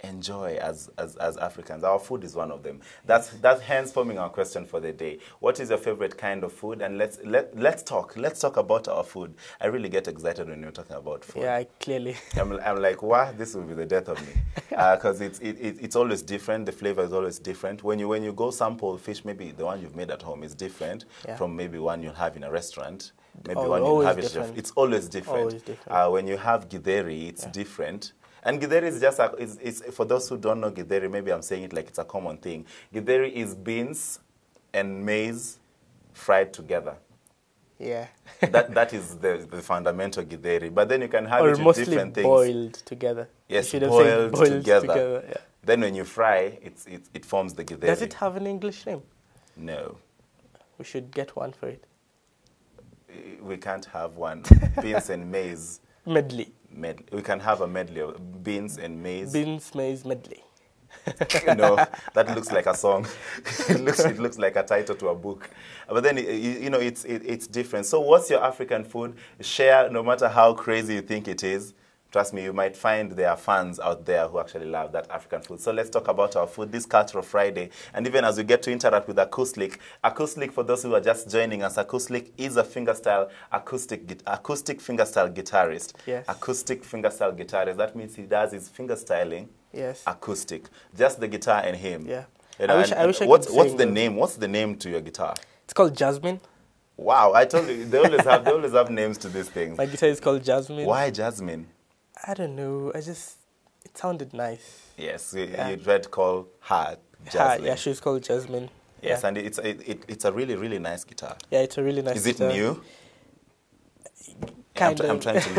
enjoy as Africans, our food is one of them. That's hence forming our question for the day. What is your favorite kind of food? And let's talk about our food. I really get excited when you're talking about food. Yeah, clearly. I'm like, wow, this will be the death of me, because it's always different. The flavor is always different. When you go sample fish, maybe the one you've made at home is different from maybe one you'll have in a restaurant. Maybe one you have it. It's always different. Always different. When you have githeri, it's different. And githeri is just it's for those who don't know githeri, maybe I'm saying it like it's a common thing. Githeri is beans and maize fried together. Yeah. that is the fundamental githeri. But then you can have or it with mostly different things. boiled together. Yes, boiled together. Yeah. Then when you fry, it forms the githeri. Does it have an English name? No. We should get one for it. We can't have one. Beans and maize. Medley. We can have a medley of beans and maize. Beans, maize, medley. No, that looks like a song. It looks like a title to a book. But then, it's different. So what's your African food? Share, no matter how crazy you think it is. Trust me, you might find there are fans out there who actually love that African food. So let's talk about our food this Cultural Friday. And even as we get to interact with Acoustic, for those who are just joining us, Acoustic is a fingerstyle acoustic fingerstyle guitarist. Yes. Acoustic fingerstyle guitarist. That means he does his fingerstyling. Yes. Acoustic. Just the guitar and him. Yeah. I wish I could sing. What's the name? What's the name to your guitar? It's called Jasmine. Wow, I told you they always have names to these things. My guitar is called Jasmine. Why Jasmine? I don't know. It sounded nice. Yes, you tried to call her Jasmine. Yeah, she's called Jasmine. Yes, and it's a really, really nice guitar. Yeah, it's a really nice guitar. Is it new? Kind of. I'm trying to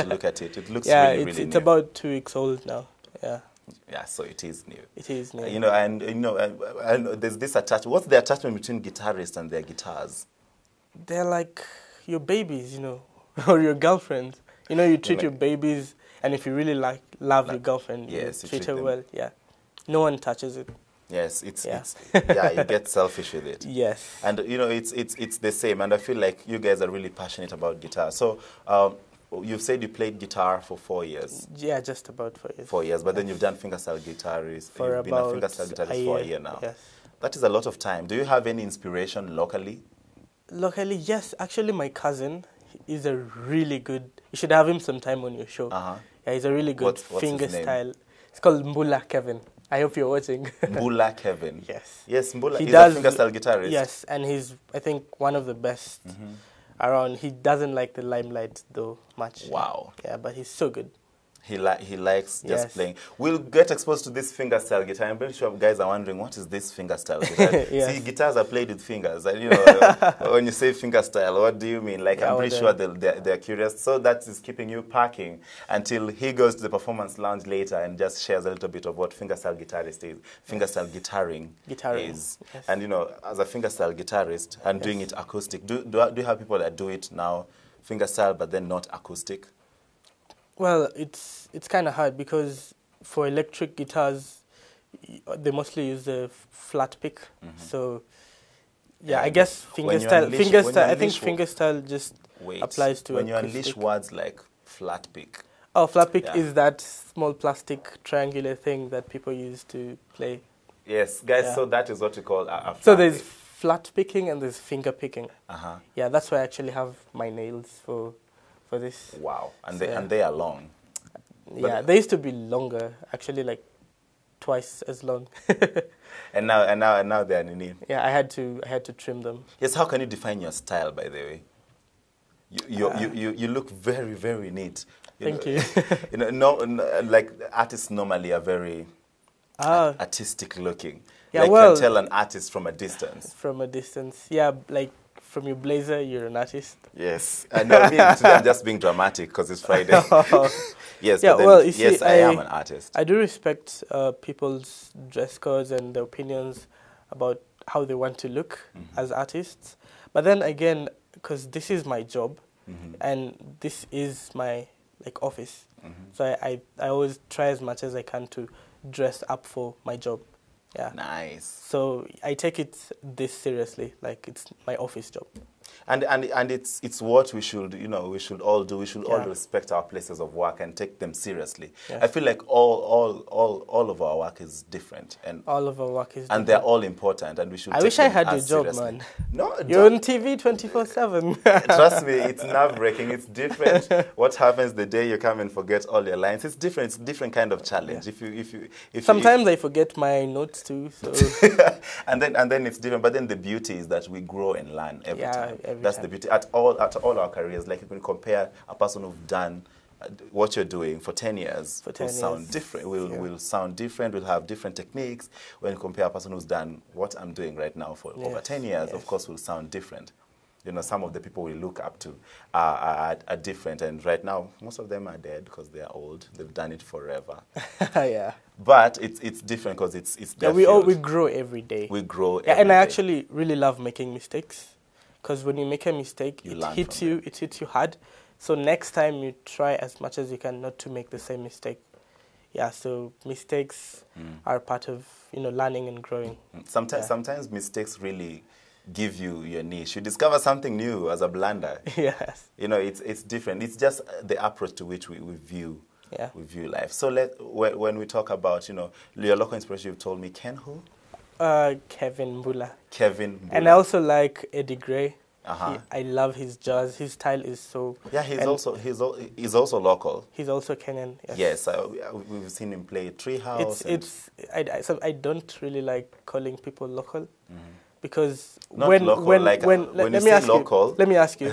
look at it. It looks really, really new. It's about 2 weeks old now. Yeah. Yeah, so it is new. It is new. And there's this attachment. What's the attachment between guitarists and their guitars? They're like your babies, or your girlfriends. You treat your babies, and if you really love your girlfriend, you treat her well. Yeah, no one touches it. Yes, you get selfish with it. Yes, and it's the same. And I feel like you guys are really passionate about guitar. So you've said you played guitar for 4 years. Yeah, just about 4 years. 4 years, but then you've done fingerstyle guitarist. You've been a fingerstyle guitarist for a year now. Yes, that is a lot of time. Do you have any inspiration locally? Locally, yes. Actually, my cousin is a really good. You should have him sometime on your show. Yeah, he's a really good fingerstyle. It's called Mbula Kevin. I hope you're watching. Mbula Kevin. Yes. Yes, Mbula. He's a fingerstyle guitarist. Yes, and he's, I think, one of the best around. He doesn't like the limelight though much. Wow. Yeah, but he's so good. He likes just playing. We'll get exposed to this fingerstyle guitar. I'm pretty sure guys are wondering, what is this fingerstyle guitar? Yes. See, guitars are played with fingers. And, when you say fingerstyle, what do you mean? Like, I'm pretty sure they're curious. So that is keeping you packing until he goes to the performance lounge later and just shares a little bit of what fingerstyle guitarist is, fingerstyle guitaring is. Yes. And, as a fingerstyle guitarist and doing it acoustic, do you have people that do it now, fingerstyle, but then not acoustic? Well, it's kind of hard because for electric guitars, they mostly use the flat pick. So, yeah, I guess fingerstyle. I think fingerstyle just applies to. When you unleash words like flat pick. Oh, flat pick is that small plastic triangular thing that people use to play. Yes, guys. Yeah. So that is what we call a flat So there's flat picking and there's finger picking. Uh-huh. Yeah, that's why I actually have my nails for this. Wow, and So, they are long. Yeah, they used to be longer, actually, like twice as long. and now they are nini. Yeah, I had to trim them. Yes, how can you define your style, by the way? You look very, very neat. Thank you. Like artists normally are very artistic looking. Yeah, like well, you can tell an artist from a distance. From a distance, yeah, like from your blazer, you're an artist. Yes, I know. Today I'm just being dramatic because it's Friday. Yes, yeah, but then, well, you see, I am an artist. I do respect people's dress codes and their opinions about how they want to look as artists. But then again, because this is my job, and this is my office, so I always try as much as I can to dress up for my job. Yeah. Nice. So I take it this seriously, like it's my office job. And it's what we should all do. We should all respect our places of work and take them seriously. Yes. I feel like all of our work is different, and all of our work is different. And they're all important, and we should. I wish I had your job, seriously. man. No, you're on TV 24/7. Trust me, it's nerve-wracking. It's different. What happens the day you come and forget all your lines? It's different. It's a different kind of challenge. Yeah. Sometimes I forget my notes too. So and then it's different. But then the beauty is that we grow and learn every time. That's time. the beauty at all our careers. Like you can compare a person who's done what you're doing for 10 years. Will sound different. Will sound different. We'll have different techniques. When you compare a person who's done what I'm doing right now for over 10 years, of course, will sound different. You know, some of the people we look up to are different, and right now most of them are dead because they are old. They've done it forever. Yeah. But it's different because it's their field. We grow every day. We grow. Yeah, and I actually really love making mistakes, because when you make a mistake, it hits you hard. So next time you try as much as you can not to make the same mistake. Yeah. So mistakes are part of learning and growing. Sometimes mistakes really give you your niche. You discover something new as a blunder. Yes. It's different. It's just the approach to which we view life. So when we talk about your local inspiration, you've told me Ken who? Kevin Mbula. Kevin Mbula. And I also like Eddie Gray. Uh-huh. I love his jazz. His style is so. Yeah, he's also local. He's also Kenyan. Yes, we've seen him play Treehouse. I don't really like calling people local. Because let me ask you,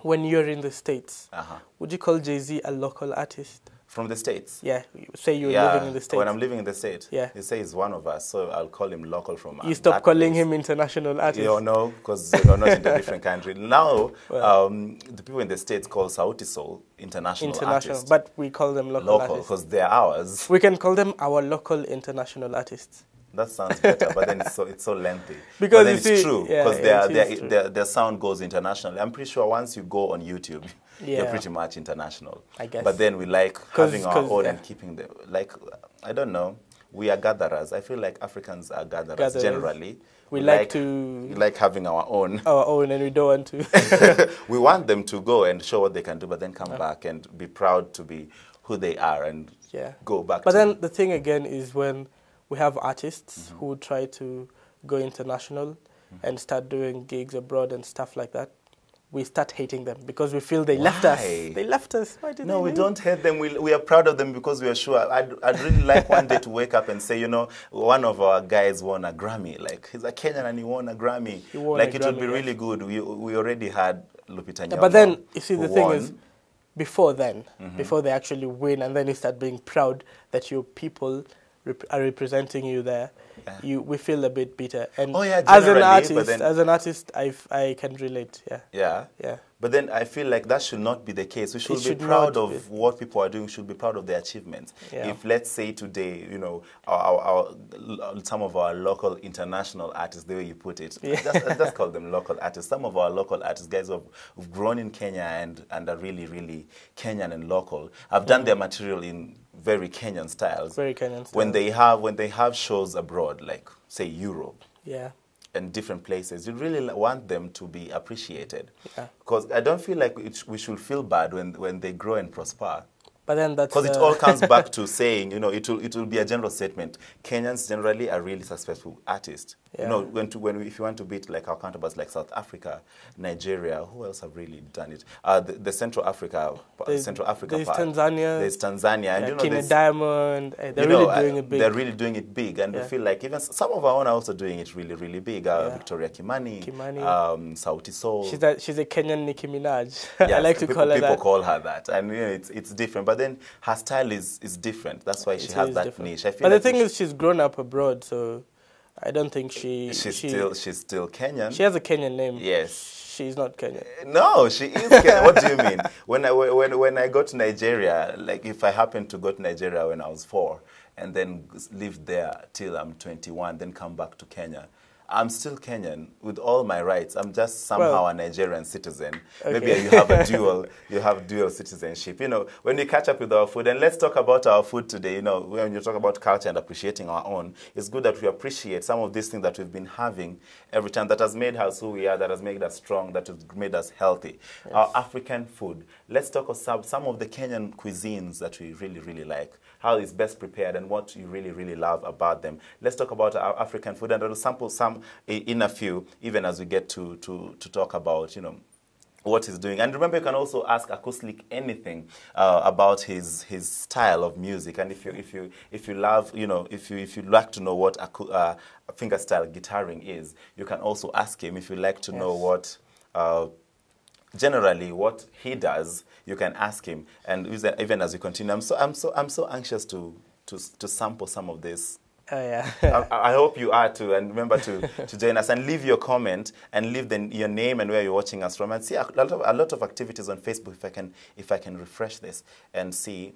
when you're in the States, would you call Jay-Z a local artist? From the States? Yeah, say you're living in the States. When I'm living in the States, you say he's one of us, so I'll call him local from You stop calling him international artist? No, because you're not in a different country. Now, the people in the States call Sauti Sol international artists. But we call them local artists. Because they're ours. We can call them our local international artists. That sounds better, but then it's so lengthy. Because then it's true, because their sound goes internationally. I'm pretty sure once you go on YouTube, you're pretty much international. I guess. But then we like having our own and keeping them. Like, I don't know, we are gatherers. I feel like Africans are gatherers. Generally. We like having our own. Our own, and we don't want to. We want them to go and show what they can do, but then come back and be proud to be who they are and go back But then the thing again is when we have artists who try to go international and start doing gigs abroad and stuff like that, we start hating them because we feel they left us. They left us. Why did they leave? We don't hate them. We are proud of them because we are sure. I'd really like one day to wake up and say, one of our guys won a Grammy. Like, he's a Kenyan and he won a Grammy. It would be really good. We already had Lupita Nyong'o. But then, you see, the thing is, before then, before they actually win, and then you start being proud that your people are representing you there, we feel a bit bitter. And as an artist, I can relate. Yeah. But then I feel like that should not be the case. We should be proud of what people are doing. We should be proud of their achievements. Yeah. If, let's say today, some of our local international artists, the way you put it, just call them local artists. Some of our local artists, guys who've grown in Kenya and are really, really Kenyan and local, have done their material in very Kenyan styles. Very Kenyan styles. When they have shows abroad, like say Europe. Yeah. And different places, you really want them to be appreciated. Because I don't feel like we should feel bad when they grow and prosper. But then that's because it all comes back to saying, you know, it will be a general statement. Kenyans generally are really successful artists. Yeah. You know, if you want to beat like our counterparts like South Africa, Nigeria, who else have really done it? The Central Africa part. There's Tanzania. There's Tanzania, and you know, King Diamond. They're really doing it big. They're really doing it big, and we feel like even some of our own are also doing it really, really big. Victoria Kimani, Sauti Sol. She's a Kenyan Nicki Minaj. Yes, I like to call her that. People call her that, and you know, it's different. But then her style is different. That's why she has that different. niche. I feel but like the thing is, she's grown up abroad, so I don't think she's still Kenyan. She has a Kenyan name. Yes. She's not Kenyan. No, she is Kenyan. What do you mean? When I go to Nigeria, like if I happen to go to Nigeria when I was 4 and then live there till I'm 21, then come back to Kenya, I'm still Kenyan with all my rights. I'm just somehow a Nigerian citizen. Okay. Maybe you have dual citizenship. You know, when we catch up with our food, and let's talk about our food today. You know, when you talk about culture and appreciating our own, it's good that we appreciate some of these things that we've been having every time that has made us who we are, that has made us strong, that has made us healthy. Yes. Our African food. Let's talk about some of the Kenyan cuisines that we really, really like, how it's best prepared and what you really, really love about them. Let's talk about our African food, and I'll sample some in a few, even as we get to talk about, you know, what he's doing. And remember, you can also ask Acoustic anything about his style of music. And if you love, you know, if you like to know what fingerstyle guitaring is, you can also ask him. If you like to know what generally what he does, you can ask him. And even as we continue, I'm so anxious to sample some of this. Oh, yeah. I hope you are too, and remember to join us and leave your comment and leave your name and where you're watching us from, and see a lot of activities on Facebook. If I can refresh this and see,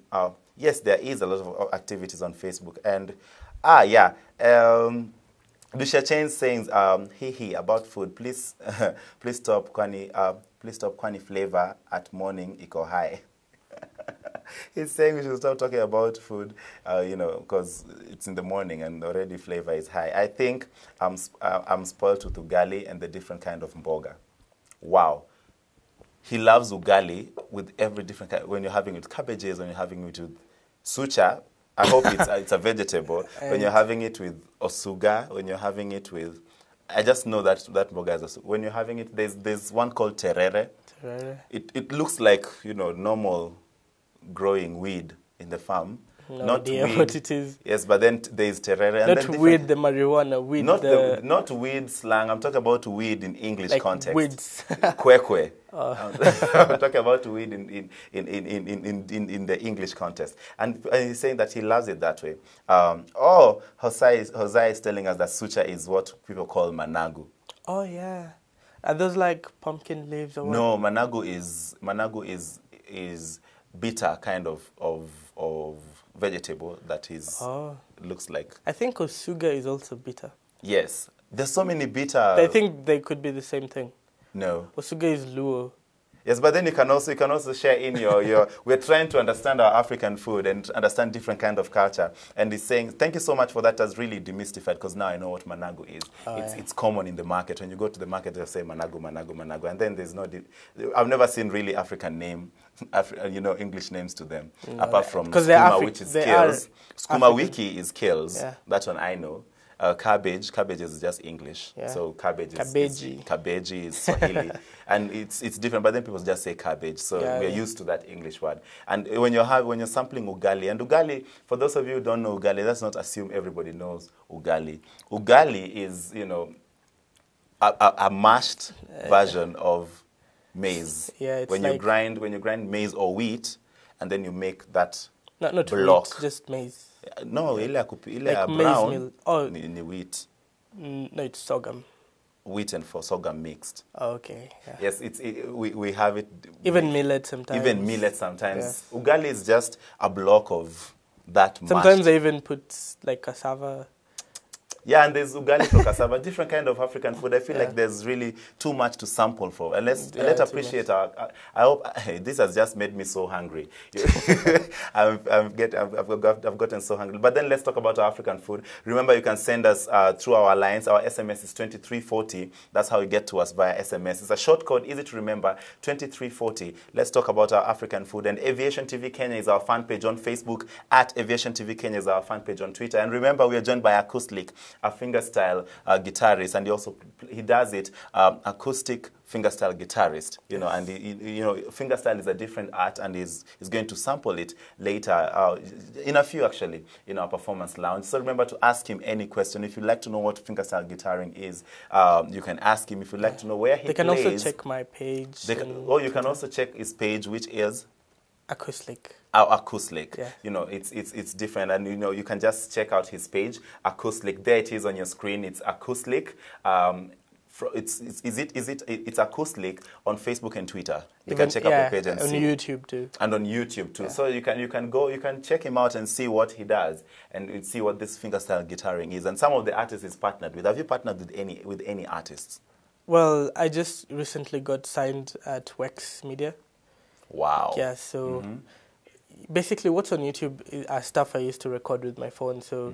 yes, there is a lot of activities on Facebook, and Dusha Chain saying about food. Please stop kwani flavor at morning iko high. He's saying we should stop talking about food, you know, because it's in the morning and already flavor is high. I think I'm spoiled with ugali and the different kind of mboga. Wow. He loves ugali with every different kind. When you're having it with cabbages, when you're having it with sucha, I hope it's a vegetable. When you're having it with osuga, when you're having it with, I just know that mboga is when you're having it, there's one called terere. Terere. It looks like, you know, normal growing weed in the farm. No idea what it is. Yes, but then there is terere. Not weed, the marijuana, weed. Not weed slang. I'm talking about weed in English like context. Weeds. Kwekwe. I'm talking about weed in the English context. And he's saying that he loves it that way. Hosea is telling us that sucha is what people call managu. Oh, yeah. Are those like pumpkin leaves or what? No, managu is bitter kind of vegetable that is looks like. I think osuga is also bitter. Yes. There's so many bitter. I think they could be the same thing. No. Osuga is Luo. Yes, but then you can also share in your we're trying to understand our African food and understand different kind of culture. And he's saying, thank you so much for that. That's really demystified, because now I know what managu is. It's common in the market. When you go to the market, they'll say managu, managu, managu. And then there's I've never seen really African name, English names to them, apart from skuma, which is kills. Skuma wiki is kills. Yeah. That one I know. Cabbage is just English. Yeah. So cabbage is Swahili. And it's different, but then people just say cabbage. So we're used to that English word. And when you're sampling ugali, and ugali, for those of you who don't know ugali, let's not assume everybody knows ugali. Ugali is, you know, a mashed version of maize. Yeah, it's when like you grind maize or wheat, and then you make that not block. Wheat, just maize. No, ile like brown ni wheat. No, it's sorghum. Wheat and sorghum mixed. Oh, okay. Yeah. Yes, we have it. Even millet sometimes. Yeah. Ugali is just a block of that. Sometimes I even put like cassava. Yeah, and there's ugali for cassava, different kind of African food. I feel like there's really too much to sample for. And let's appreciate our. I hope this has just made me so hungry. I've gotten so hungry. But then let's talk about our African food. Remember, you can send us through our lines. Our SMS is 2340. That's how you get to us via SMS. It's a short code, easy to remember. 2340. Let's talk about our African food. And Aviation TV Kenya is our fan page on Facebook. At Aviation TV Kenya is our fan page on Twitter. And remember, we are joined by Acoustic, a fingerstyle guitarist, and he does it acoustic fingerstyle guitarist. You know, and fingerstyle is a different art, and he's going to sample it later in a few actually in our performance lounge. So remember to ask him any question. If you'd like to know what fingerstyle guitaring is, you can ask him. If you'd like to know where he plays, they can also check my page. You can also check his page, which is Acoustic. Acoustic. Yeah. You know, it's different, and you can just check out his page, Acoustic. There it is on your screen. It's Acoustic. It's Acoustic on Facebook and Twitter. You can check out the page and see. On YouTube too. And on YouTube too. Yeah. So you can check him out and see what he does and see what this fingerstyle guitaring is. And some of the artists he's partnered with. Have you partnered with any artists? Well, I just recently got signed at Wex Media. Wow. Yeah, so basically what's on YouTube are stuff I used to record with my phone. So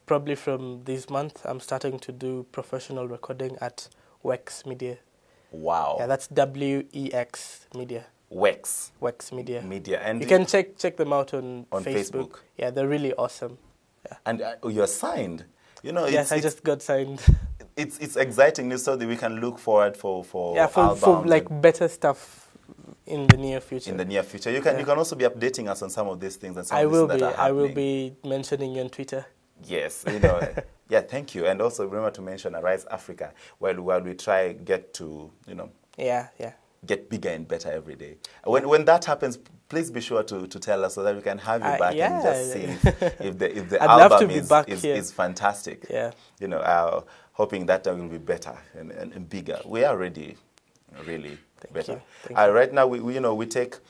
probably from this month, I'm starting to do professional recording at Wex Media. Wow. Yeah, that's WEX Media. Wex Media. And you can check them out on Facebook. Yeah, they're really awesome. Yeah. And you're signed. You know, yes, I just got signed. It's exciting news, so that we can look forward for like better stuff in the near future. In the near future, you can also be updating us on some of these things and some of these things that are happening. I will be mentioning you on Twitter. Yes, yeah, thank you, and also remember to mention Arise Africa while we try get to get bigger and better every day. When that happens, please be sure to tell us so that we can have you back and just see if the album is fantastic. Yeah, hoping that will be better and bigger. We are already really better. Thank you. Right now we take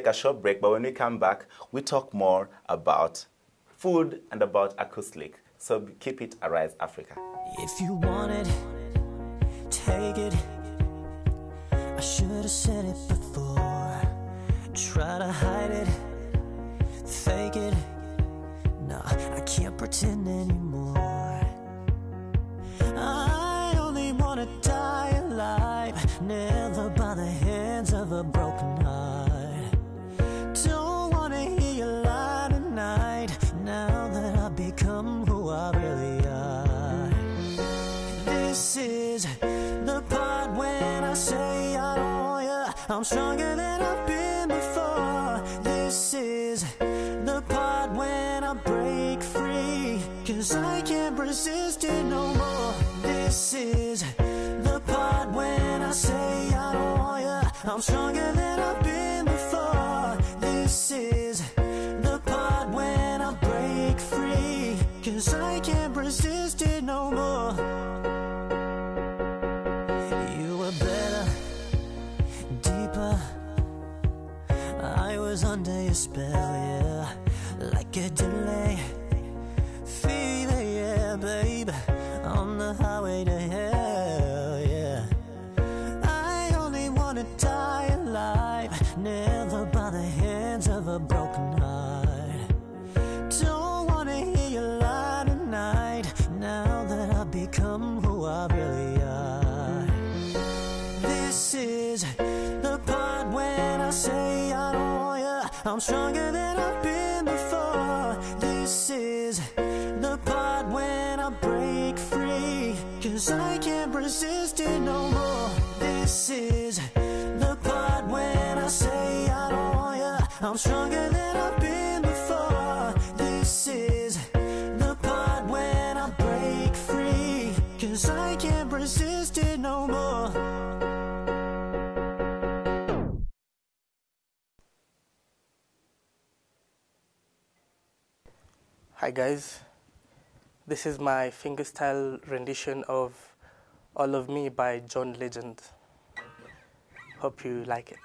a short break, but when we come back, we talk more about food and about acoustic. So keep it Arise Africa. If you want it, take it. I should have said it before. Try to hide it, fake it. No, I can't pretend anymore. I only want to die alive, never by the hands of a broken heart. Don't want to hear you lie tonight, now that I've become who I really are. This is the part when I say I don't want you. I'm stronger than I've been before. This is the part when I break free, 'cause I can't resist it no more. This is the part when I say I don't want you. I'm stronger than I've been before. This is the part when I break free, 'cause I can't resist it no more. You were better, deeper. I was under your spell, yeah, like a delay. Feel it, yeah, babe, on the highway to hell, yeah. I only want to die alive, never by the hands of a broken heart. Don't want to hear you lie tonight, now that I've become who I really are. This is the part when I say I don't want you. I'm stronger than I've been before. This is the part when I break free, 'cause I can't resist it no more. This is the part when I say I don't want you. I'm stronger than I've been before. This is the part when I break free, 'cause I can't resist it no more. Hi guys, this is my fingerstyle rendition of All of Me by John Legend. Hope you like it.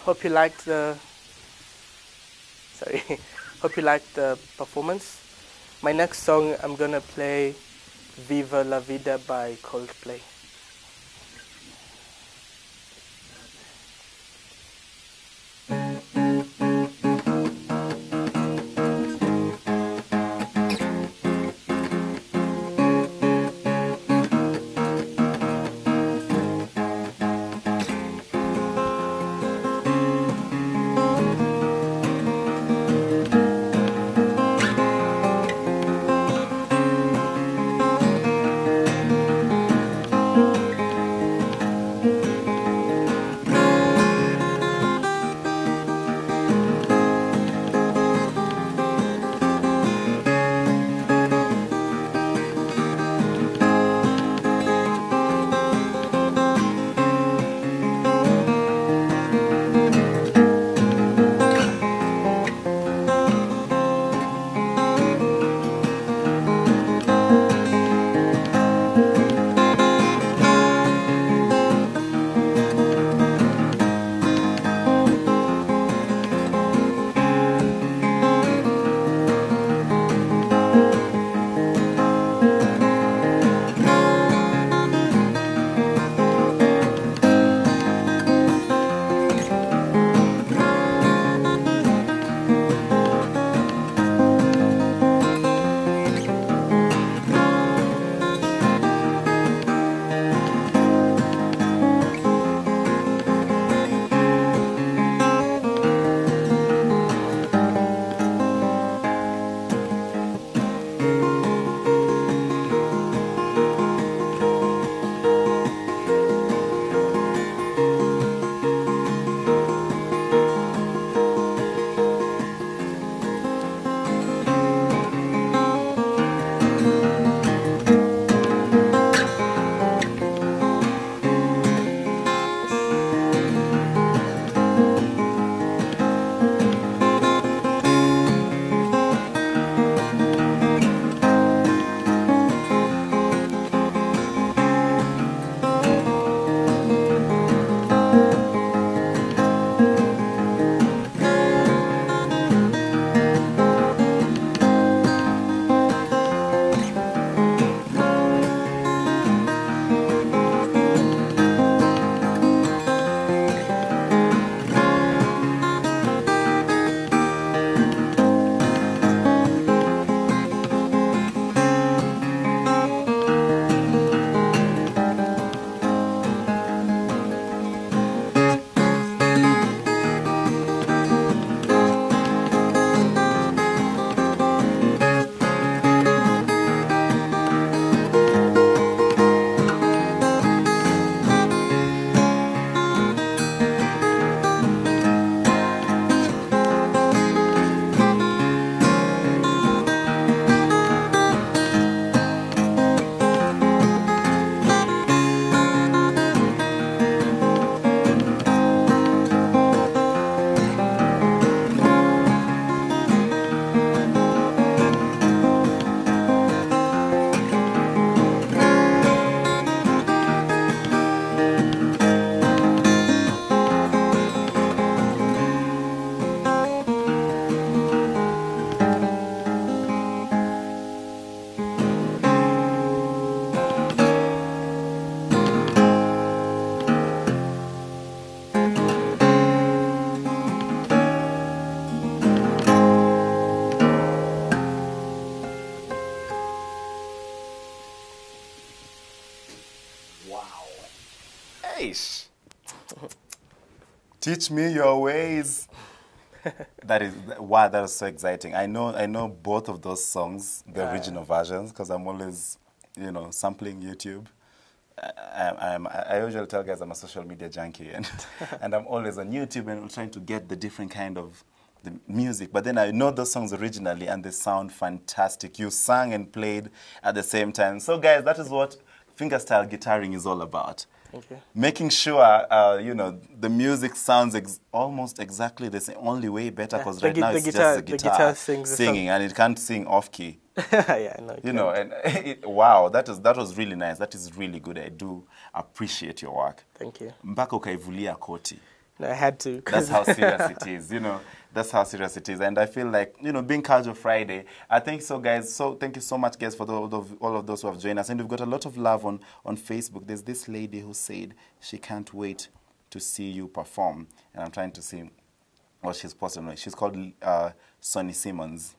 hope you liked the hope you liked the performance. My next song, I'm gonna play Viva la Vida by Coldplay. Eish. Teach me your ways. That is wow. That was so exciting. I know both of those songs, the original versions, because I'm always, sampling YouTube. I usually tell guys I'm a social media junkie, and and I'm always on YouTube and trying to get the different kind of the music. But then I know those songs originally, and they sound fantastic. You sang and played at the same time. So guys, that is what fingerstyle guitaring is all about. Okay. Making sure, the music sounds almost exactly the same, only way better, because right now it's just the guitar singing, and it can't sing off key. Yeah, no, and wow, that was really nice. That is really good. I do appreciate your work. Thank you. Mpaka ukaivulia koti. No, I had to. That's how serious it is, you know. That's how serious it is. And I feel like, you know, being Casual Friday, I think so, guys. So thank you so much, guys, for all of those who have joined us. And we've got a lot of love on Facebook. There's this lady who said she can't wait to see you perform. And I'm trying to see what she's posted. She's called Sonny Simmons.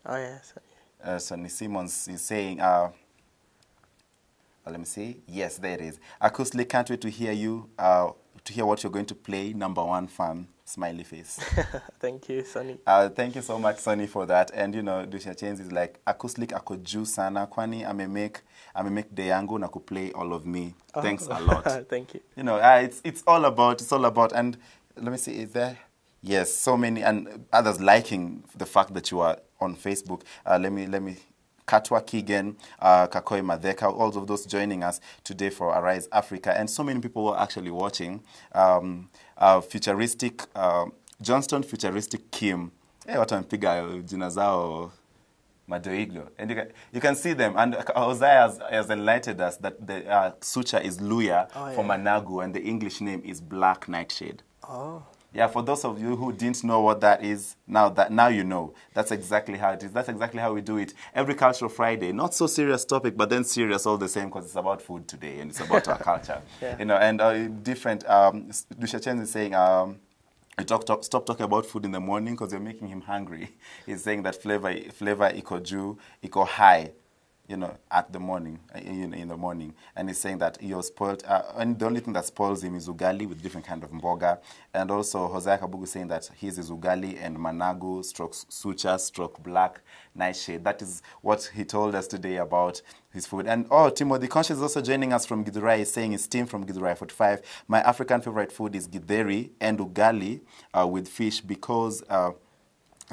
Oh, yeah, Sonny. Sonny Simmons is saying, let me see. Yes, there it is. Acoustic, can't wait to hear you, to hear what you're going to play. #1 fan, smiley face. Thank you, Sonny. Thank you so much, Sonny, for that. And, you know, Dusha Chains is like, Acoustic ako juu sana, kwani amemake day yangu na kuplay all of me. Oh. Thanks a lot. Thank you. You know, it's all about, and let me see, is there? Yes, so many, and others liking the fact that you are on Facebook. Let me Katwa Keegan, Kakoi Madeka, all of those joining us today for Arise Africa. And so many people were actually watching. Futuristic, Johnston Futuristic Kim. Hey, watu wampiga jina zao madoigo. And you can see them. And Hosea has enlightened us that the suture is Luya for Managu, and the English name is Black Nightshade. Oh. Yeah, for those of you who didn't know what that is, now you know. That's exactly how it is. That's exactly how we do it. Every Cultural Friday, not so serious topic, but then serious all the same, because it's about food today and it's about our culture. Yeah. You know, and different. Dusha Chen is saying, stop talking about food in the morning because you're making him hungry. He's saying that flavor iko juu, iko high. You know, at the morning, in the morning. And he's saying that you're spoiled, and the only thing that spoils him is ugali with different kind of mboga. And also, Hosea Kabugu saying that his is ugali and managu, stroke sucha, stroke black nightshade. That is what he told us today about his food. And Timothy Conscious is also joining us from Githurai. He's saying his team from Githurai 45. My African favorite food is githeri and ugali with fish, because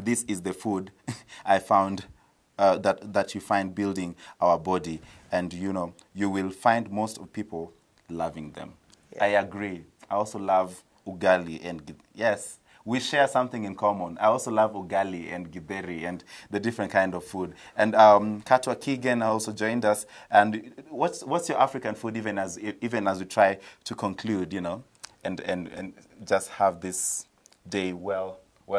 this is the food I found that you find building our body, and you know, you will find most of people loving them. Yeah. I agree. I also love ugali and yes, we share something in common. I also love ugali and githeri and the different kind of food. And Katwa Keegan also joined us. And what's your African food, even as we try to conclude, you know, and just have this day well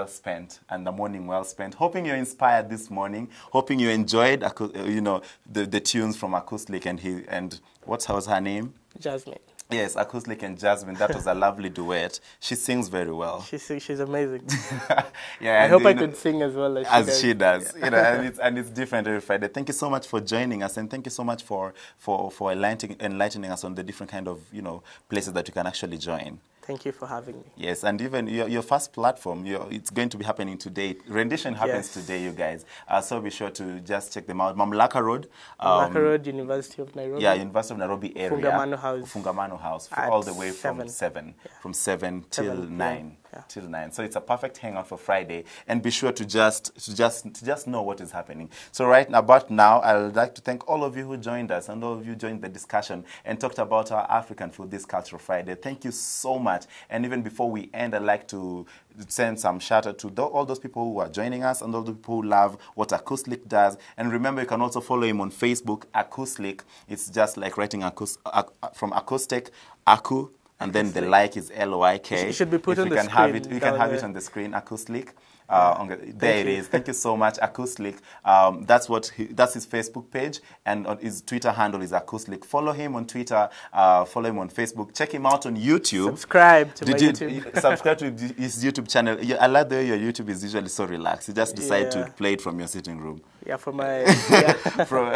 spent, and the morning well spent. Hoping you're inspired this morning. Hoping you enjoyed, you know, the tunes from Acoustic and what was her name? Jasmine. Yes, Acoustic and Jasmine. That was a lovely duet. She sings very well. She's amazing. Yeah, I hope I could sing as well as she does. You know, and it's different every Friday. Thank you so much for joining us, and thank you so much for enlightening us on the different kind of, you know, places that you can actually join. Thank you for having me. Yes, and even your first platform, it's going to be happening today. Rendition happens today, you guys. So be sure to just check them out. Mamlaka Road. Mamlaka Road, University of Nairobi. Yeah, University of Nairobi area. Fungamano House. All the way from 7. Yeah. From 7 till 9. Yeah. Till 9. So it's a perfect hangout for Friday. And be sure to just know what is happening. So about now, I would like to thank all of you who joined us and all of you joined the discussion and talked about our African food this Cultural Friday. Thank you so much. And even before we end, I'd like to send some shout out to all those people who are joining us and all the people who love what Acoustic does. And remember, you can also follow him on Facebook, Acoustic. It's just like writing from Acoustic, Aku, and then the like is L-O-I-K. It should be put on the screen. You can have it on the screen, Acoustic. There it is. Thank you so much, Acoustic. That's his Facebook page, and on his Twitter handle is Acoustic. Follow him on Twitter. Follow him on Facebook. Check him out on YouTube. Subscribe to my YouTube. Subscribe to his YouTube channel. I like the way your YouTube is usually so relaxed. You just decide to play it from your sitting room. Yeah, from my from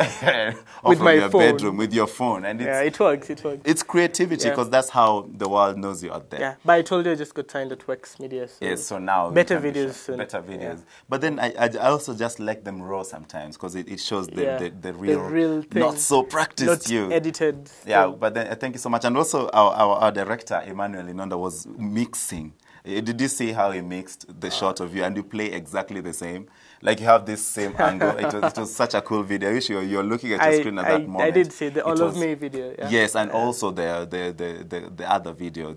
your bedroom with your phone, and it works. It's creativity, because that's how the world knows you out there. Yeah, but I told you I just got signed at Wex Media. So yes, so now better videos. Better videos. Yeah. But then I also just like them raw sometimes, because it shows the real thing, not so practiced, not edited. Yeah, but then thank you so much. And also our director Emmanuel Inonda was mixing. Did you see how he mixed the shot of you, and you play exactly the same? Like you have this same angle. It was such a cool video. I wish you're looking at your screen at that moment. I did see the All of Me video. Yeah. Yes, and also the other video,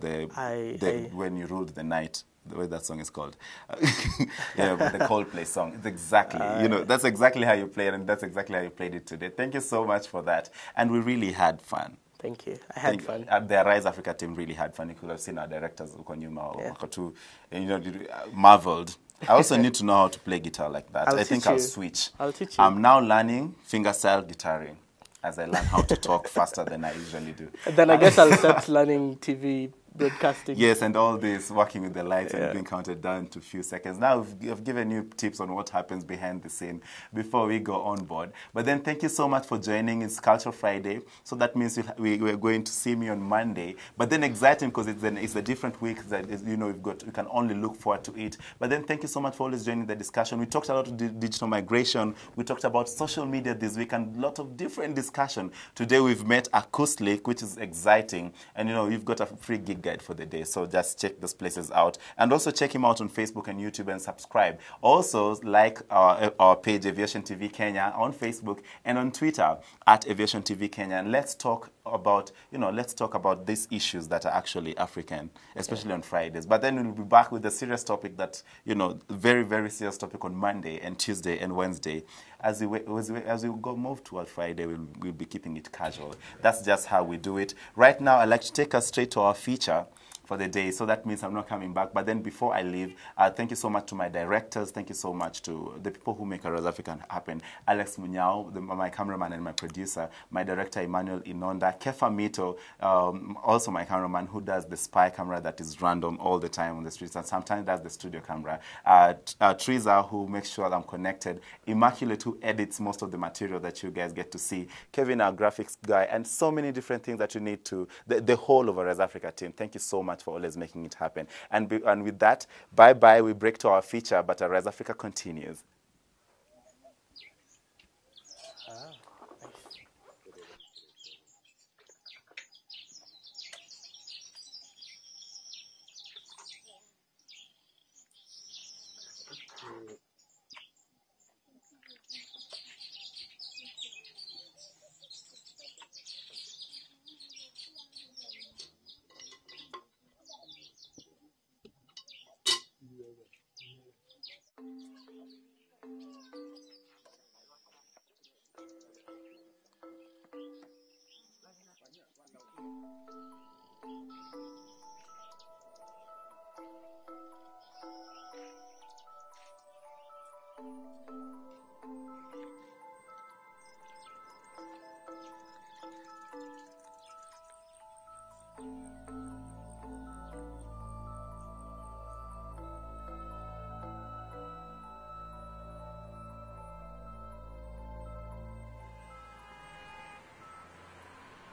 when you ruled the night. The way that song is called. Yeah, the Coldplay song. It's exactly, that's exactly how you play it, and that's exactly how you played it today. Thank you so much for that. And we really had fun. Thank you. I had fun. The Rise Africa team really had fun. You could have seen our directors, marveled. I also need to know how to play guitar like that. I think I'll switch. I'll teach you. I'm now learning fingerstyle guitaring as I learn how to talk faster than I usually do. Then I guess I'll start learning TV broadcasting. Yes, and all this, working with the lights and being counted down to a few seconds. Now, I've given you tips on what happens behind the scene before we go on board. But then thank you so much for joining. It's Culture Friday, so that means we're going to see me on Monday. But then exciting because it's a different week that is, we can only look forward to it. But then thank you so much for always joining the discussion. We talked a lot of digital migration. We talked about social media this week and a lot of different discussion. Today we've met Acoustic, which is exciting. And you've got a free gig guide for the day, so just check those places out, and also check him out on Facebook and YouTube and subscribe. Also like our page Aviation TV Kenya on Facebook and on Twitter at Aviation TV Kenya, and let's talk about these issues that are actually African, especially on Fridays. But then we'll be back with a serious topic that very, very serious topic on Monday and Tuesday and Wednesday. As we move toward Friday, we'll be keeping it casual. That's just how we do it. Right now, I'd like to take us straight to our feature for the day, so that means I'm not coming back. But then before I leave, thank you so much to my directors. Thank you so much to the people who make Rise Africa happen. Alex Munyao, my cameraman and my producer, my director Emmanuel Inonda, Kefa Mito, also my cameraman who does the spy camera that is random all the time on the streets, and sometimes does the studio camera. Triza, who makes sure that I'm connected. Immaculate, who edits most of the material that you guys get to see. Kevin, our graphics guy, and so many different things that you need to, the whole of our Rise Africa team. Thank you so much for always making it happen. And with that, bye-bye. We break to our feature, but our Rise Africa continues.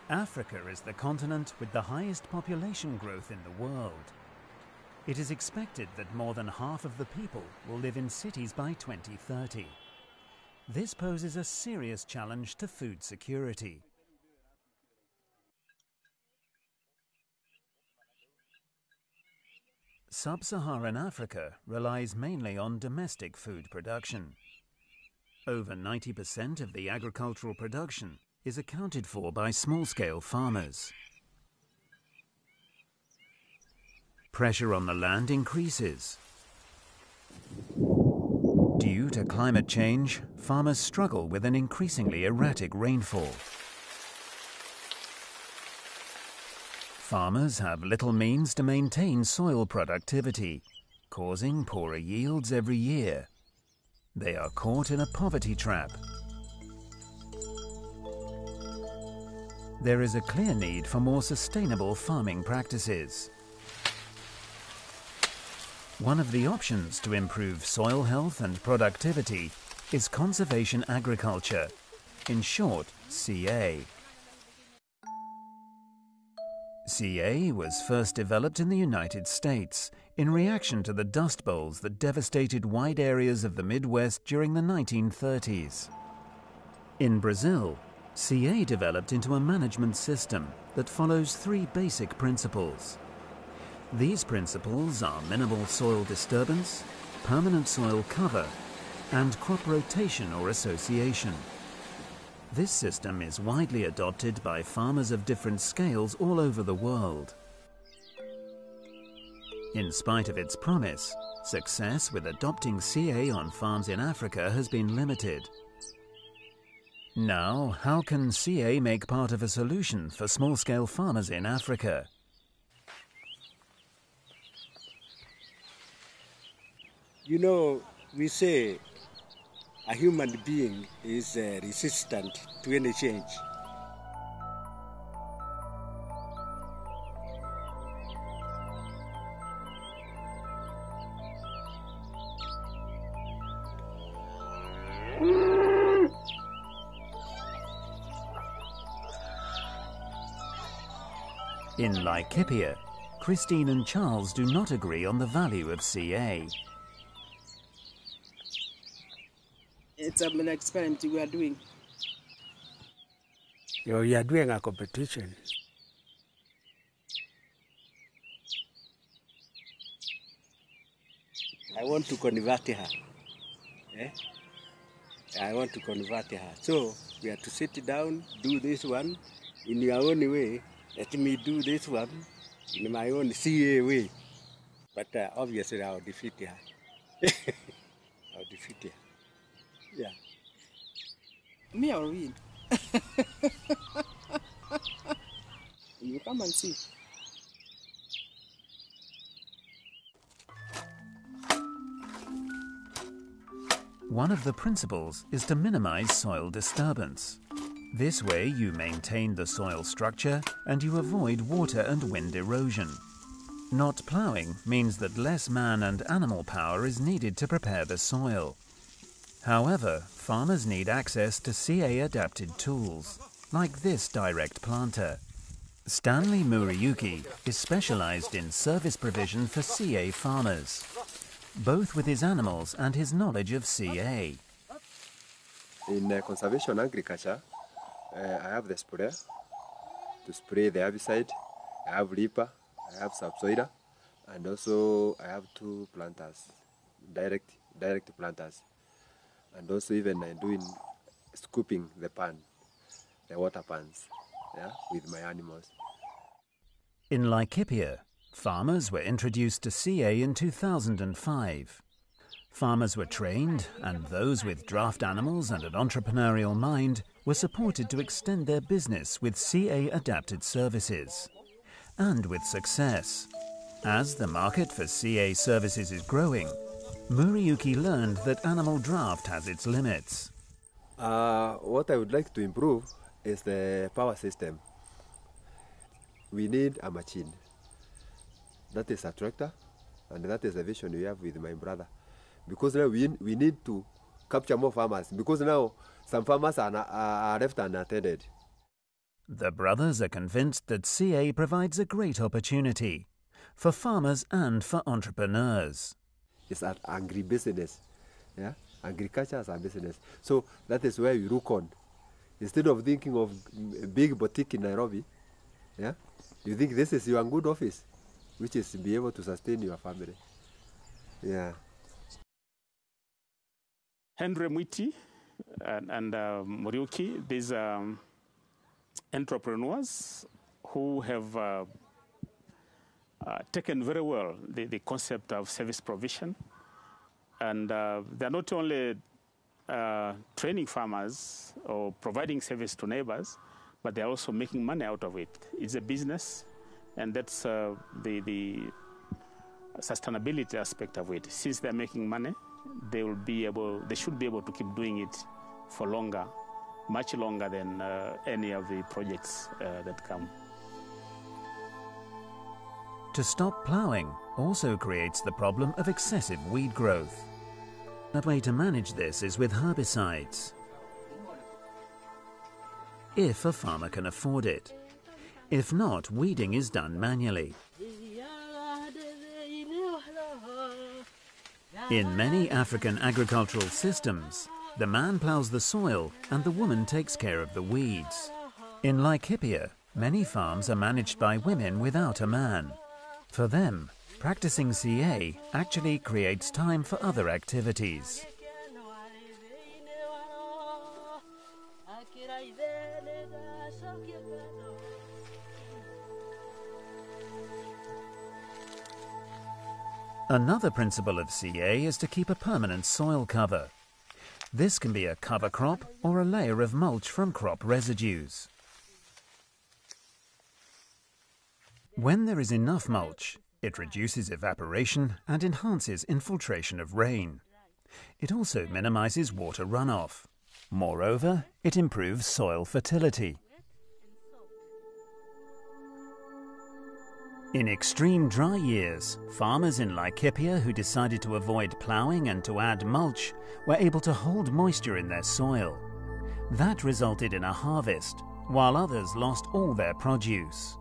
Africa is the continent with the highest population growth in the world. It is expected that more than half of the people will live in cities by 2030. This poses a serious challenge to food security. Sub-Saharan Africa relies mainly on domestic food production. Over 90% of the agricultural production is accounted for by small-scale farmers. Pressure on the land increases. Due to climate change, farmers struggle with an increasingly erratic rainfall. Farmers have little means to maintain soil productivity, causing poorer yields every year. They are caught in a poverty trap. There is a clear need for more sustainable farming practices. One of the options to improve soil health and productivity is conservation agriculture, in short, CA. CA was first developed in the United States in reaction to the dust bowls that devastated wide areas of the Midwest during the 1930s. In Brazil, CA developed into a management system that follows three basic principles. These principles are minimal soil disturbance, permanent soil cover, and crop rotation or association. This system is widely adopted by farmers of different scales all over the world. In spite of its promise, success with adopting CA on farms in Africa has been limited. Now, how can CA make part of a solution for small-scale farmers in Africa? You know, we say a human being is resistant to any change. In Laikipia, Christine and Charles do not agree on the value of CA. It's an experiment we are doing. You are doing a competition. I want to convert her. Eh? I want to convert her. So we have to sit down, do this one in your own way. Let me do this one in my own CA way. But obviously I'll defeat her. I'll defeat her. Yeah. Me or win? You come and see. One of the principles is to minimize soil disturbance. This way you maintain the soil structure and you avoid water and wind erosion. Not ploughing means that less man and animal power is needed to prepare the soil. However, farmers need access to CA-adapted tools, like this direct planter. Stanley Muriyuki is specialized in service provision for CA farmers, both with his animals and his knowledge of CA. In conservation agriculture, I have the sprayer to spray the herbicide, I have reaper, I have subsoiler, and also I have 2 planters, direct planters. And also even doing scooping the water pans, yeah, with my animals. In Laikipia, farmers were introduced to CA in 2005. Farmers were trained, and those with draft animals and an entrepreneurial mind were supported to extend their business with CA-adapted services. And with success. As the market for CA services is growing, Muriyuki learned that animal draft has its limits. What I would like to improve is the power system. We need a machine. That is a tractor, and that is the vision we have with my brother. Because now we need to capture more farmers, because now some farmers are left unattended. The brothers are convinced that CA provides a great opportunity for farmers and for entrepreneurs. It's an agri-business, yeah? Agriculture is a business. So that is where we look on. Instead of thinking of a big boutique in Nairobi, yeah, you think this is your good office, which is to be able to sustain your family. Yeah. Henry Mwiti and Muriuki, these entrepreneurs who have taken very well the concept of service provision. And they're not only training farmers or providing service to neighbors, but they're also making money out of it. It's a business, and that's the sustainability aspect of it. Since they're making money, they should be able to keep doing it for longer, much longer than any of the projects that come. To stop ploughing also creates the problem of excessive weed growth. The way to manage this is with herbicides, if a farmer can afford it. If not, weeding is done manually. In many African agricultural systems, the man ploughs the soil and the woman takes care of the weeds. In Laikipia, many farms are managed by women without a man. For them, practicing CA actually creates time for other activities. Another principle of CA is to keep a permanent soil cover. This can be a cover crop or a layer of mulch from crop residues. When there is enough mulch, it reduces evaporation and enhances infiltration of rain. It also minimizes water runoff. Moreover, it improves soil fertility. In extreme dry years, farmers in Laikipia who decided to avoid ploughing and to add mulch were able to hold moisture in their soil. That resulted in a harvest, while others lost all their produce.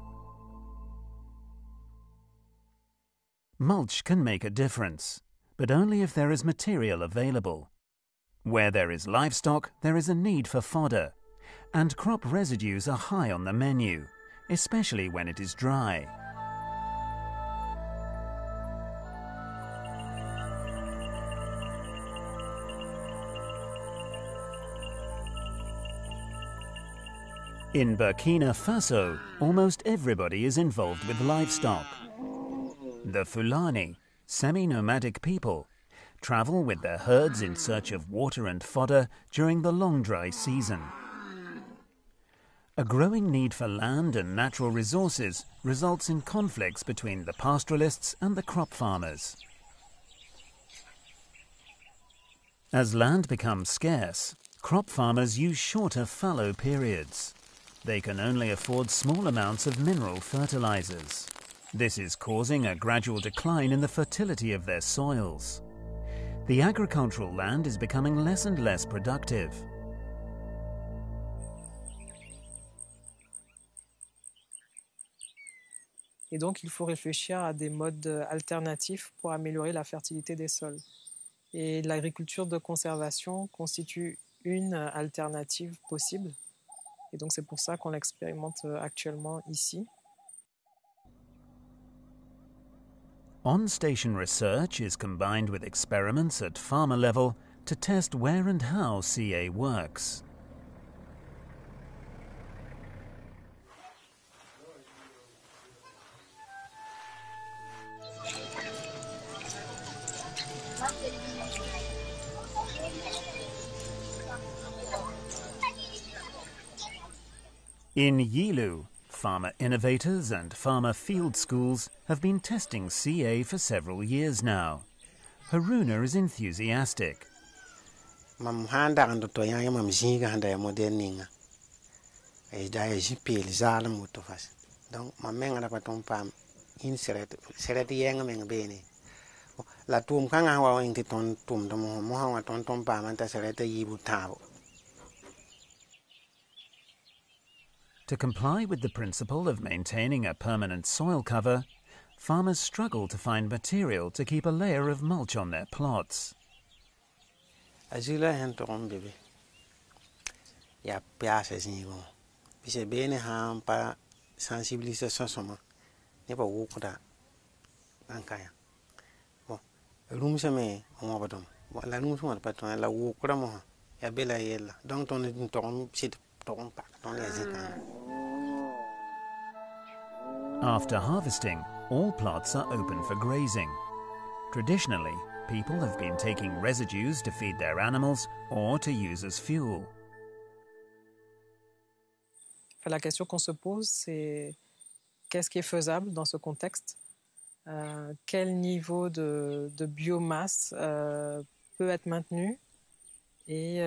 Mulch can make a difference, but only if there is material available. Where there is livestock, there is a need for fodder, and crop residues are high on the menu, especially when it is dry. In Burkina Faso, almost everybody is involved with livestock. The Fulani, semi-nomadic people, travel with their herds in search of water and fodder during the long dry season. A growing need for land and natural resources results in conflicts between the pastoralists and the crop farmers. As land becomes scarce, crop farmers use shorter fallow periods. They can only afford small amounts of mineral fertilizers. This is causing a gradual decline in the fertility of their soils. The agricultural land is becoming less and less productive. Et donc, il faut réfléchir à des modes alternatifs pour améliorer la fertilité des sols. Et l'agriculture de conservation constitue une alternative possible. Et donc, c'est pour ça qu'on l'expérimente actuellement ici. On-station research is combined with experiments at farmer level to test where and how CA works. In Yilu, farmer innovators and farmer field schools have been testing CA for several years now. Haruna is enthusiastic. Mam handa ando to yanga mam zinga handa ya moderninga. E da e jipel zala muto fas. Donc mam menga da patom pam inseret yanga menga bene. La tum kanga wa inti ton tum do mo ha wa ton pam anta seret yibu tabo. To comply with the principle of maintaining a permanent soil cover, farmers struggle to find material to keep a layer of mulch on their plots. Azila henton bebe. Ya piasa zingo. Bise bene ha pa sensibilisation soma. Ne ba wukuda ankaya. Bon, rum seme mo badom. La rum soma paton la wukuda mo ya bela yella. Donc ton ton sit ton pa ton yazika. After harvesting, all plots are open for grazing. Traditionally, people have been taking residues to feed their animals or to use as fuel. La question qu'on se pose, c'est qu'est-ce qui est faisable dans ce contexte? Quel niveau de biomasse peut être maintenu? Et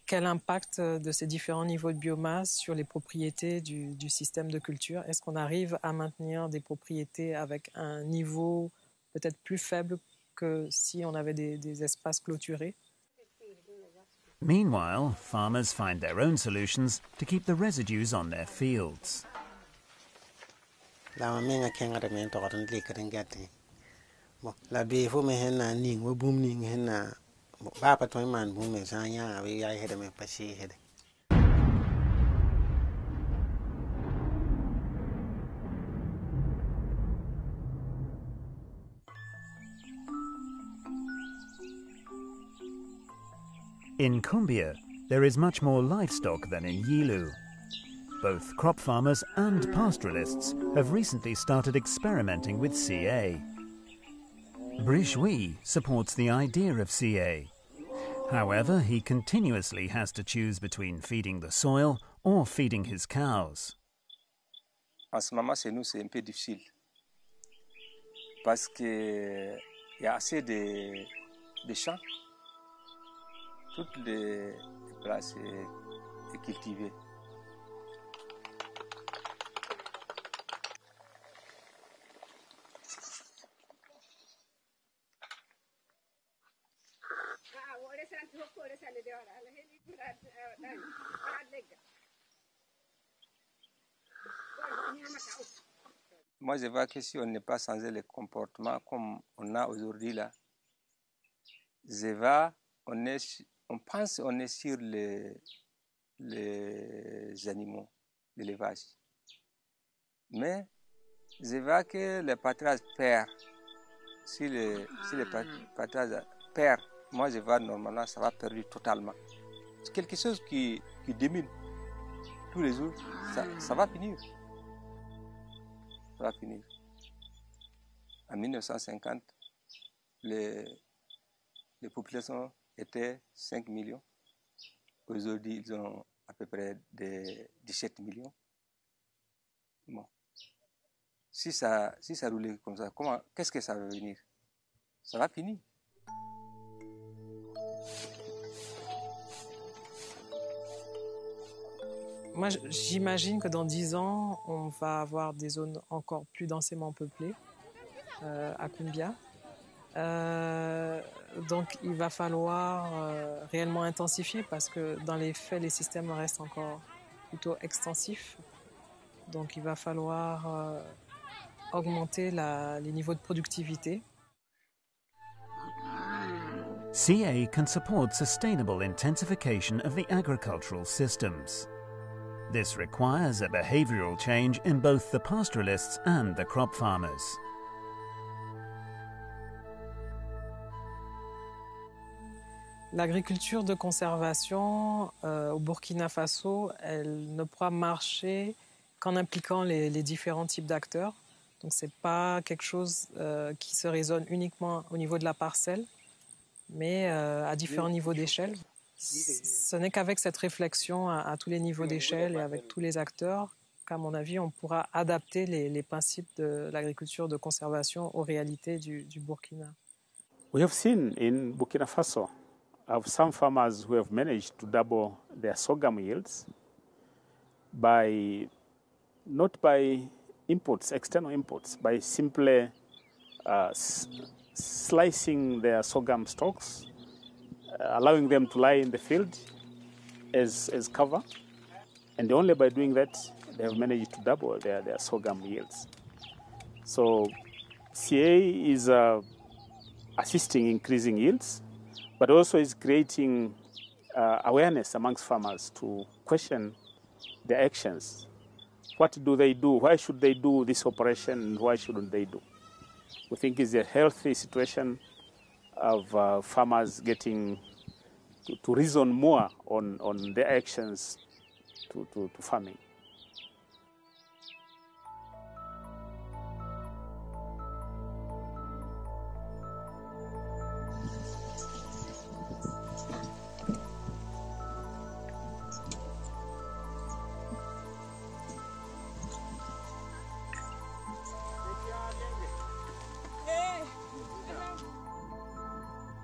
quel impact de ces différents niveaux de biomasse sur les propriétés du système de culture? Est-ce qu'on arrive à maintenir des propriétés avec un niveau peut-être plus faible que si on avait des espaces clôturés? Meanwhile, farmers find their own solutions to keep the residues on their fields. La menga kenga de men to ran likaden gatti. Bon, la be fo me henna ning wo bum ning henna ba pa toy man bum me sanya we ya hede me pasi hede. In Cumbia, there is much more livestock than in Yilu. Both crop farmers and pastoralists have recently started experimenting with CA. Brishui supports the idea of CA. However, he continuously has to choose between feeding the soil or feeding his cows. En ce moment, chez nous, c'est un peu difficile. Parce qu'il y a assez de champs. Toutes les places sont cultivées. Moi, je vois que si on n'est pas changé le comportement comme on a aujourd'hui là, on pense qu'on est sur les animaux, l'élevage. Mais je vois que le pâturage perd. Si le pâturage perd, moi je vois normalement ça va perdre totalement. C'est quelque chose qui diminue tous les jours, ça va finir. Ça va finir. En 1950, les populations étaient 5 millions. Aujourd'hui, ils ont à peu près 17 millions. Bon. Si ça roulait comme ça, qu'est-ce que ça va venir? Ça va finir. Moi, j'imagine que dans 10 ans, on va avoir des zones encore plus densément peuplées à Kumbia. Donc, il va falloir réellement intensifier parce que dans les faits, les systèmes restent encore plutôt extensifs. Donc, il va falloir augmenter les niveaux de productivité. CA can support sustainable intensification of the agricultural systems. This requires a behavioral change in both the pastoralists and the crop farmers. L'agriculture de conservation au Burkina Faso, elle ne pourra marcher qu'en impliquant les différents types d'acteurs. Donc ce n'est pas quelque chose qui se raisonne uniquement au niveau de la parcelle, mais à différents niveaux d'échelle. Ce n'est qu'avec cette réflexion à tous les niveaux d'échelle et avec tous les acteurs qu'à mon avis, on pourra adapter les principes de l'agriculture de conservation aux réalités du Burkina. We have seen in Burkina Faso of some farmers who have managed to double their sorghum yields not by imports, external imports, by simply slicing their sorghum stalks, allowing them to lie in the field as cover, and only by doing that they have managed to double their sorghum yields. So CA is assisting increasing yields, but also is creating awareness amongst farmers to question their actions. What do they do? Why should they do this operation and why shouldn't they do? We think it's a healthy situation of farmers getting to reason more on their actions to farming.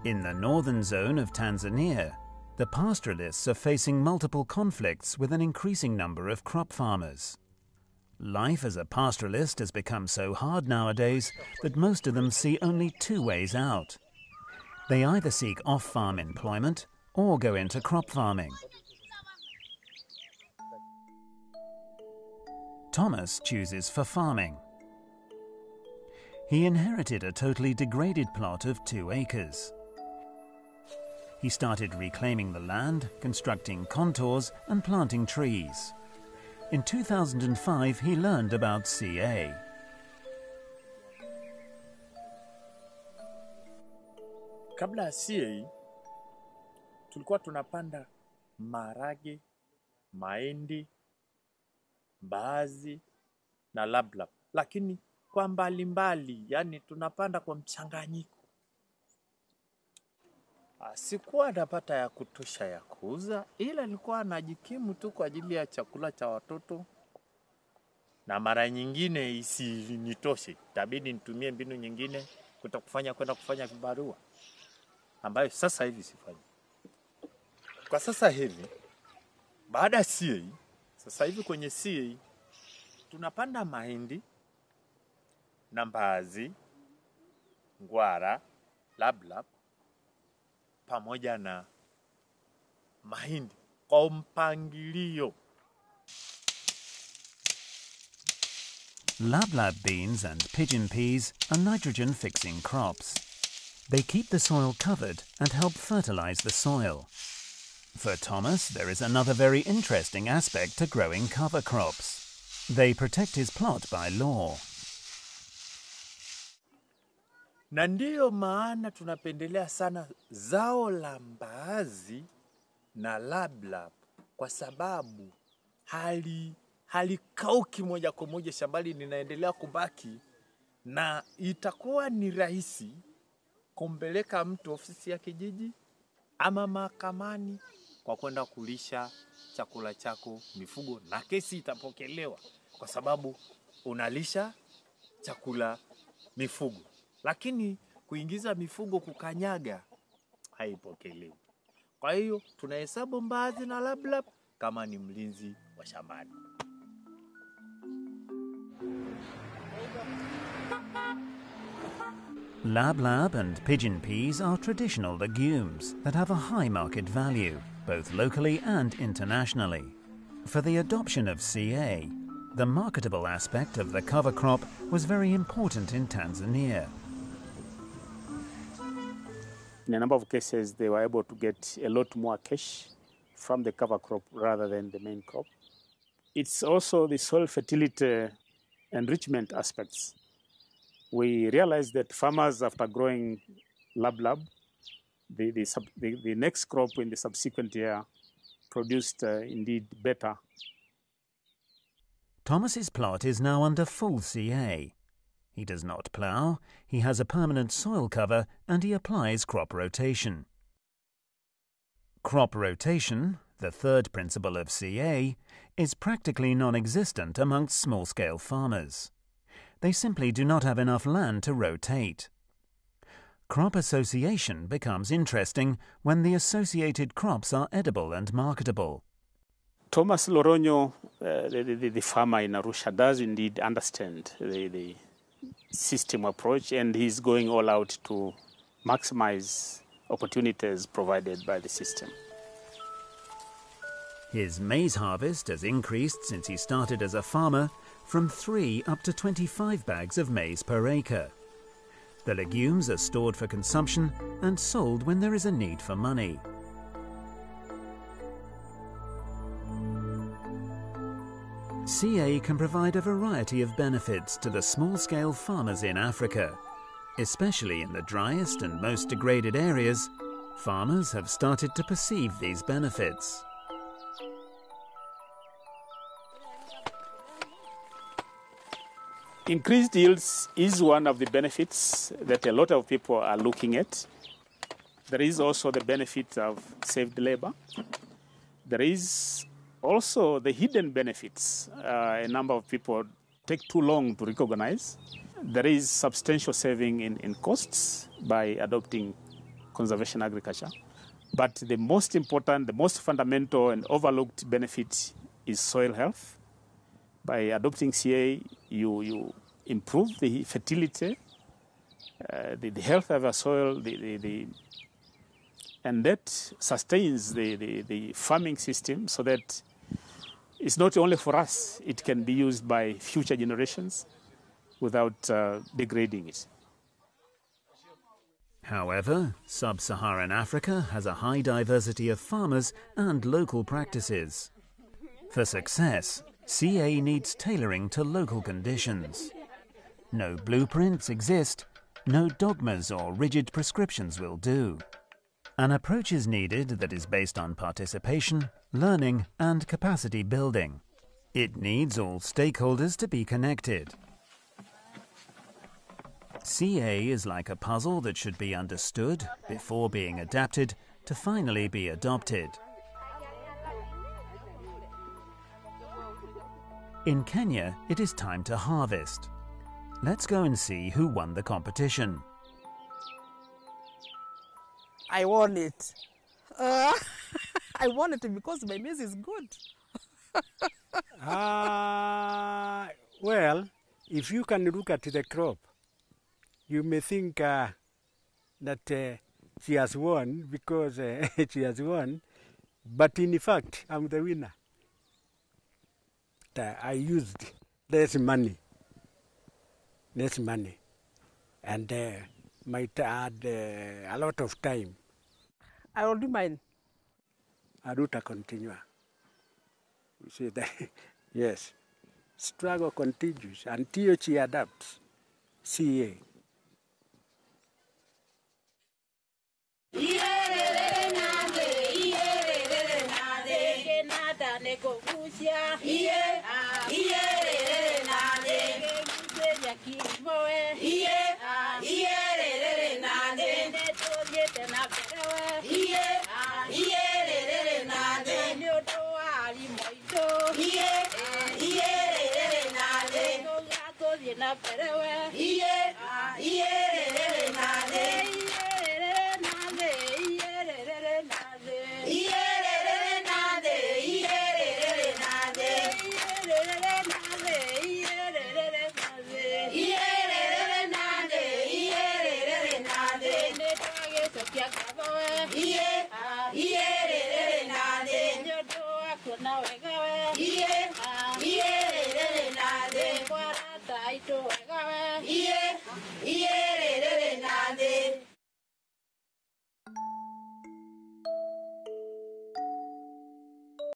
In the northern zone of Tanzania, the pastoralists are facing multiple conflicts with an increasing number of crop farmers. Life as a pastoralist has become so hard nowadays that most of them see only two ways out. They either seek off-farm employment or go into crop farming. Thomas chooses for farming. He inherited a totally degraded plot of 2 acres. He started reclaiming the land, constructing contours and planting trees. In 2005, he learned about CA. Kabla ya CA, tulikuwa tunapanda maharage, mahindi, mbaazi na lablab. Lakini kwa mbali, yani tunapanda kwa mchanganyiko. Sikuwa napata ya kutosha ya kuuza, ila nilikuwa najikimu tu kwa ajili ya chakula cha watoto, na mara nyingine isinitoshe, itabidi nitumie mbinu nyingine kwenda kufanya vibarua ambayo sasa hivi sifanyi. Kwa sasa hivi baada ya CA, sasa hivi kwenye CA tunapanda mahindi na mbaazi, ngwara, lablab pamoja na mahindi kwa mpangilio. Lablab beans and pigeon peas are nitrogen-fixing crops. They keep the soil covered and help fertilize the soil. For Thomas, there is another very interesting aspect to growing cover crops. They protect his plot by law. Na ndiyo maana tunapendelea sana zao la mbaazi na lablab, kwa sababu halikauki moja kwa moja shambani, linaendelea kubaki, na itakuwa ni rahisi kumpeleka mtu ofisi ya kijiji ama mahakamani kwa kwenda kulisha chakula chako mifugo, na kesi itapokelewa kwa sababu unalisha chakula mifugo. Lakini kuingiza mifugo kukanyaga haipokelewi. Kwa hiyo tunahesabu mbaazi na lablab kama ni mlinzi wa shambani. Lablab and pigeon peas are traditional legumes that have a high market value, both locally and internationally. For the adoption of CA, the marketable aspect of the cover crop was very important in Tanzania. In a number of cases, they were able to get a lot more cash from the cover crop rather than the main crop. It's also the soil fertility enrichment aspects. We realized that farmers, after growing lablab, the next crop in the subsequent year produced indeed better. Thomas's plot is now under full CA. He does not plough, he has a permanent soil cover, and he applies crop rotation. Crop rotation, the third principle of CA, is practically non-existent amongst small-scale farmers. They simply do not have enough land to rotate. Crop association becomes interesting when the associated crops are edible and marketable. Thomas Loronyo, the farmer in Arusha, does indeed understand the system approach, and he's going all out to maximize opportunities provided by the system. His maize harvest has increased since he started as a farmer from 3 up to 25 bags of maize per acre. The legumes are stored for consumption and sold when there is a need for money. CA can provide a variety of benefits to the small-scale farmers in Africa. Especially in the driest and most degraded areas, farmers have started to perceive these benefits. Increased yields is one of the benefits that a lot of people are looking at. There is also the benefit of saved labor. There is also the hidden benefits. A number of people take too long to recognize. There is substantial saving in costs by adopting conservation agriculture. But the most important, the most fundamental and overlooked benefit is soil health. By adopting CA, you improve the fertility, the health of our soil, and that sustains the farming system so that it's not only for us, it can be used by future generations without degrading it. However, sub-Saharan Africa has a high diversity of farmers and local practices. For success, CA needs tailoring to local conditions. No blueprints exist, no dogmas or rigid prescriptions will do. An approach is needed that is based on participation, learning, and capacity building. It needs all stakeholders to be connected. CA is like a puzzle that should be understood before being adapted to finally be adopted. In Kenya, it is time to harvest. Let's go and see who won the competition. I won it. I won it because my maize is good. Well, if you can look at the crop, you may think that she has won because she has won, but in fact, I'm the winner. I used less money, and might add a lot of time. I will do mine. I do to continue. You see that? Yes. Struggle continues until she adapts. CA.